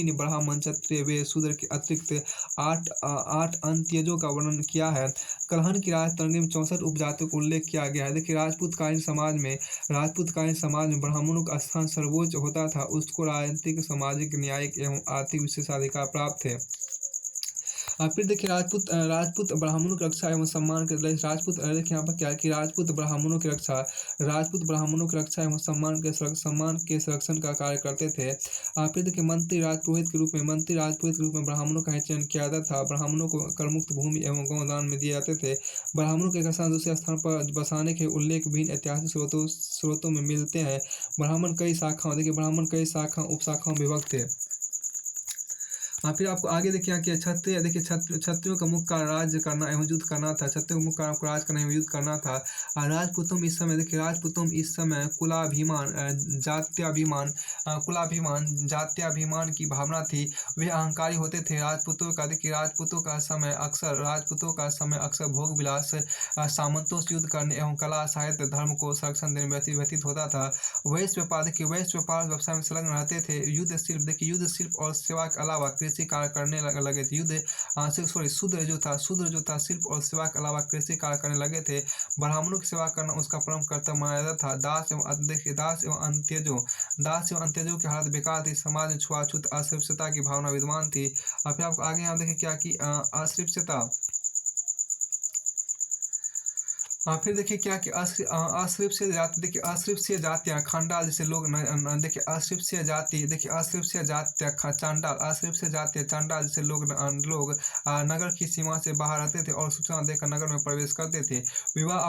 Speaker 2: ने ब्राह्मण क्षत्रिय वे शूद्र के अतिरिक्त 8 अंत्यजों का वर्णन किया है। कलहन की राजतरंगी में 64 उपजातियों को उल्लेख किया गया है। देखिए राजपूतकालीन समाज में ब्राह्मणों का स्थान सर्वोच्च होता था। उसको राजनीतिक, सामाजिक, न्यायिक एवं आर्थिक विशेषाधिकार प्राप्त थे। फिर देखिए राजपूत ब्राह्मणों की रक्षा एवं सम्मान के लिए देखिए यहाँ पर क्या है कि राजपूत ब्राह्मणों की रक्षा एवं सम्मान के संरक्षण का कार्य करते थे। फिर देखिए मंत्री राजपुरोहित के रूप में ब्राह्मणों का चयन किया जाता था। ब्राह्मणों को करमुक्त भूमि एवं गौदान में दिए जाते थे। ब्राह्मणों के स्थान दूसरे स्थान पर बसाने के उल्लेख विभिन्न ऐतिहासिक स्रोतों में मिलते हैं। ब्राह्मण कई शाखाओं उपशाखाओं में विभक्त थे। फिर आपको आगे देखिए यहाँ कि क्षत्रियों का मुख्य कार्य राज्य करना एवं युद्ध करना था। क्षत्रियों का मुख्य कार्य आपको राज करना एवं युद्ध करना था। राजपूतों में इस समय जात्याभिमान की भावना थी। वे अहंकारी होते थे। राजपूतों का समय अक्सर भोग विलास, सामंतों से युद्ध करने एवं कला, साहित्य, धर्म को संरक्षण देने में व्यतीत होता था। वैश्य व्यापार व्यवसाय में संलग्न रहते थे। युद्ध शिल्प और सेवा के अलावा कृषि कार्य करने लगे थे। शूद्र जो था शिल्प और सेवा के अलावा कृषि कार्य करने लगे थे। ब्राह्मणों की सेवा करना उसका परम कर्तव्य माना जाता था। दास एवं अंत्यजों की हालत बेकार थी। समाज में छुआछूत, अस्पृश्यता की भावना विद्यमान थी। फिर आपको आगे यहाँ देखें क्या कि अस्पृश्यता, फिर देखिए क्या कि अस्पृश्य जाति, देखिए अस्पृश्य जातियाँ खंडाल जैसे लोग देखिए अस्पृश्य जातियाँ चांडाल जैसे लोग नगर की सीमा से बाहर रहते थे और सूचना देकर नगर में प्रवेश करते थे। विवाह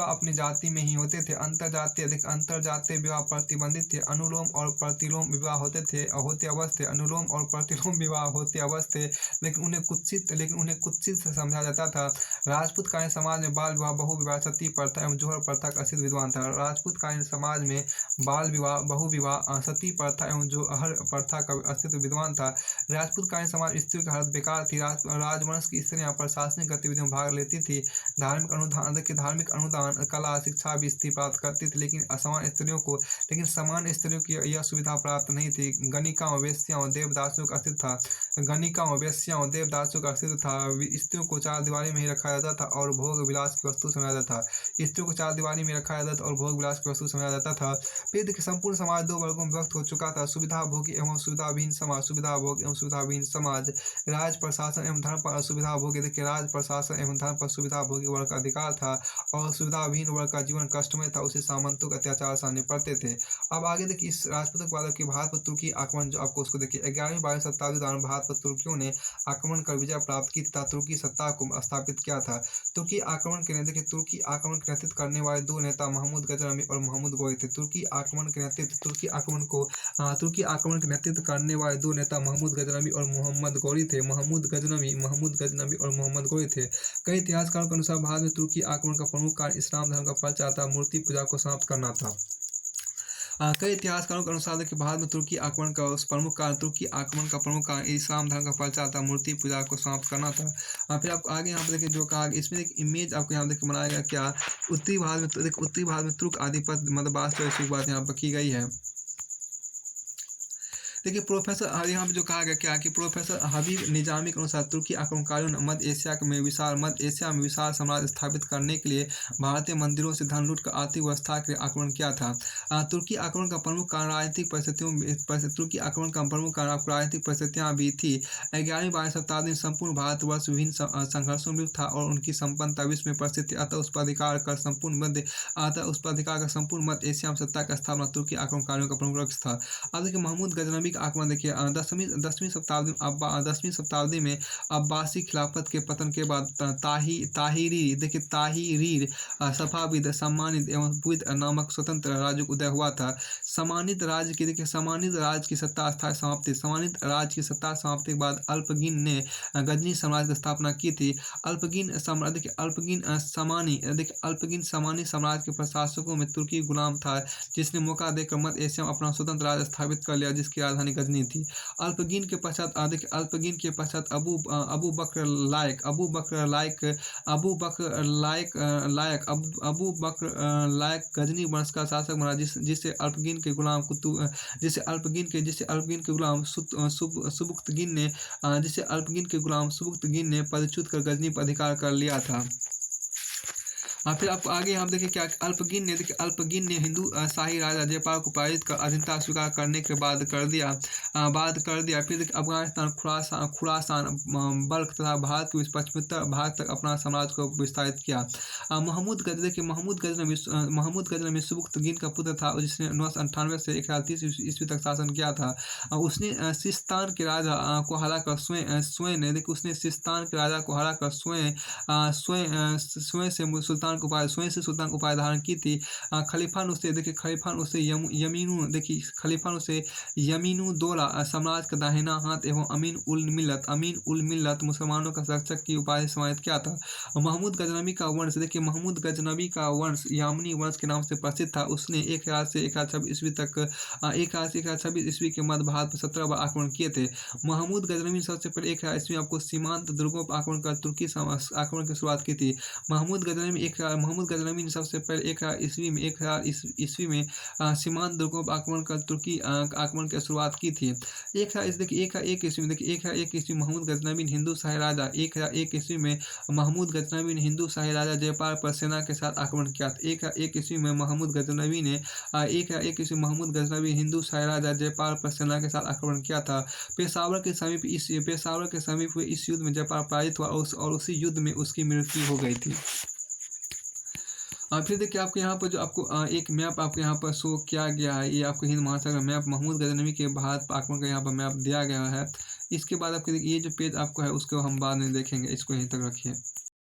Speaker 2: अपनी जाति में ही होते थे। अंतरजातीय विवाह प्रतिबंधित थे। अनुलोम और प्रतिलोम विवाह होते अवश्य थे, लेकिन उन्हें कुत्सित समझा जाता था। राजपूतकालीन समाज में बाल विवाह, बहु विवाह, सती प्रथा एवं जोहर प्रथा का अस्तित्व विद्यमान था। राजपूतकालीन समाज में बाल विवाह, बहु विवाह, सती प्रथा एवं जोहर प्रथा का अस्तित्व विद्यमान था। राजपूतकालीन समाज स्त्रियों की हालत बेकार थी। राजवंश की स्त्रियां प्रशासनिक गतिविधियों में भाग लेती थी। धार्मिक अनुदान, कला, शिक्षा भी स्त्री प्राप्त करती थी, लेकिन समान स्त्रियों की यह सुविधा प्राप्त नहीं थी। गणिकाओं, वेश्याओं, देवदासियों का अस्तित्व था। स्त्रियों को चार दीवारी में ही रखा जाता था और भोग विलास की वस्तु समझा जाता था। स्त्रियों को चार दीवारी में रखा जाता था और भोग विलास की वस्तु समझा जाता था। फिर देखिए संपूर्ण समाज दो वर्गों में विभक्त हो चुका था, सुविधा भोगी एवं सुविधाविहीन समाज, सुविधा भोग एवं सुविधाविहीन समाज, राज प्रशासन एवं धर्म पर असुविधा भोगी। देखिए राज प्रशासन एवं धर्म पर सुविधा भोगी वर्ग का अधिकार था और सुविधाविहीन वर्ग का जीवन कष्टमय था, उसे सामंतों के अत्याचार सहने पड़ते थे। अब आगे देखिए इस राजपूत वादक के भारत पर तुर्की आक्रमण जो आपको उसको देखिए 11वीं-12वीं शताब्दी दौरान भारत पर तुर्कियों ने आक्रमण कर विजय प्राप्त की तथा तुर्की सत्ता को स्थापित किया था। तुर्की आक्रमण के नेतृत्व करने वाले दो नेता महमूद गजनवी और मोहम्मद गोरी थे। तुर्की आक्रमण के नेतृत्व करने वाले दो नेता महमूद गजनवी और मोहम्मद गोरी थे। महमूद गजनवी और मोहम्मद गोरी थे। कई इतिहासकारों के अनुसार भारत में तुर्की आक्रमण का प्रमुख कारण इस्लाम धर्म का प्रचार तथा मूर्ति पूजा को समाप्त करना था। कई इतिहासकारों के अनुसार देखिए भारत में तुर्की आक्रमण का प्रमुख कारण इस्लाम धर्म का प्रचार था, मूर्ति पूजा को समाप्त करना था। फिर आपको आगे यहाँ पर देखिए जो कहा इसमें एक इमेज आपको यहाँ देखिए बनाया गया क्या उत्तरी भारत में तुर्क आधिपत्य मतलब वास्तव की बात यहाँ पर की गई है। देखिए प्रोफेसर यहाँ पे जो कहा गया क्या कि प्रोफेसर हबीब निजामी के अनुसार तुर्की आक्रमणकारियों ने मध्य एशिया में विशाल साम्राज्य स्थापित करने के लिए भारतीय मंदिरों से धन लूट कर आर्थिक व्यवस्था के लिए आक्रमण किया था। तुर्की आक्रमण का प्रमुख कारण राजनीतिक परिस्थितियाँ भी थी। 11वीं-12वीं शताब्दी में संपूर्ण भारतवर्ष विभिन्न संघर्षों में था और उनकी संपन्नता विश्व में प्रसिद्ध थी। अतः उस पर अधिकार कर संपूर्ण मध्य एशिया में सत्ता की स्थापना तुर्की आक्रमणकारियों का प्रमुख लक्ष्य था। अब देखिए महमूद गजनवी का आक्रमण देखिए 10वीं शताब्दी में अब्बासी खिलाफत के पतन के बाद ताहिरीर सफाविद सम्मानित एवं बुद्ध नामक स्वतंत्र राज्य उदय हुआ था। सम्मानित राज्य की सत्ता समाप्ति के बाद अल्पगिन ने गजनी साम्राज्य की स्थापना की थी। अल्पगिन सामानी साम्राज्य के प्रशासकों में तुर्की गुलाम था, जिसने मौका देकर मध्य एशिया में अपना स्वतंत्र राज्य स्थापित कर लिया, जिसकी राजधानी गजनी थी। अल्पगिन के पश्चात अबू बकर लायक गजनी वंश का शासक बना, जिसे अल्पगिन के गुलाम सुबुक्तगिन ने पदच्युत कर गजनी पर अधिकार कर लिया था। फिर आपको आगे हम देखें क्या अल्पगिन ने हिंदू शाही राजा जयपाल को पराजित कर अधीनता स्वीकार करने के बाद कर दिया। फिर देखिए अफगानिस्तान, खुरासान, बल्ख तथा भारत के पश्चिमोत्तर भारत तक अपना साम्राज्य को विस्तारित किया। महमूद गजनवी सुबुक्तगिन का पुत्र था, जिसने 998 से 1030 ईस्वी तक शासन किया था। उसने सिस्तान के राजा को हराकर स्वयं से सुल्तान को उपाधि धारण की थी। खलीफा ने उसे यमीनु दौला साम्राज्य का दाहिना हाथ एवं अमीन उल मिल्लत मुसलमानों का संरक्षक की उपाधि सम्मानित किया था। महमूद गजनवी का वंश यामनी वंश के नाम से प्रसिद्ध था। उसने 1000 से 1026 ईस्वी के मध्य भारत पर 17 बार आक्रमण किए थे। महमूद गजनवी ने सबसे पहले 1000 ईस्वी में आपको सीमांत दुर्गों पर आक्रमण कर तुर्की आक्रमण की शुरुआत की थी। महमूद गजनवी ने सबसे पहले 1000 ईस्वी में सीमांत दुर्गों पर आक्रमण कर तुर्की आक्रमण की शुरुआत की थी। 1001 ईस्वी महमूद गजनवी ने हिंदू शाही राजा 1001 ईस्वी में महमूद गजनवी ने हिंदू शाही राजा जयपाल पर सेना के साथ आक्रमण किया था। 1001 ईस्वी में महमूद गजनवी हिंदू शाही राजा जयपाल पर सेना के साथ आक्रमण किया था। पेशावर के समीप हुए इस युद्ध में जयपाल पराजित हुआ और उसी युद्ध में उसकी मृत्यु हो गई थी। फिर देखिए आपको यहाँ पर जो आपको एक मैप आपको यहाँ पर शो किया गया है, ये आपको हिंद महासागर मैप महमूद गजनवी के भारत आक्रमण का यहाँ पर मैप दिया गया है। इसके बाद आपको ये जो पेज आपको है उसको हम बाद में देखेंगे, इसको यहीं तक रखिए।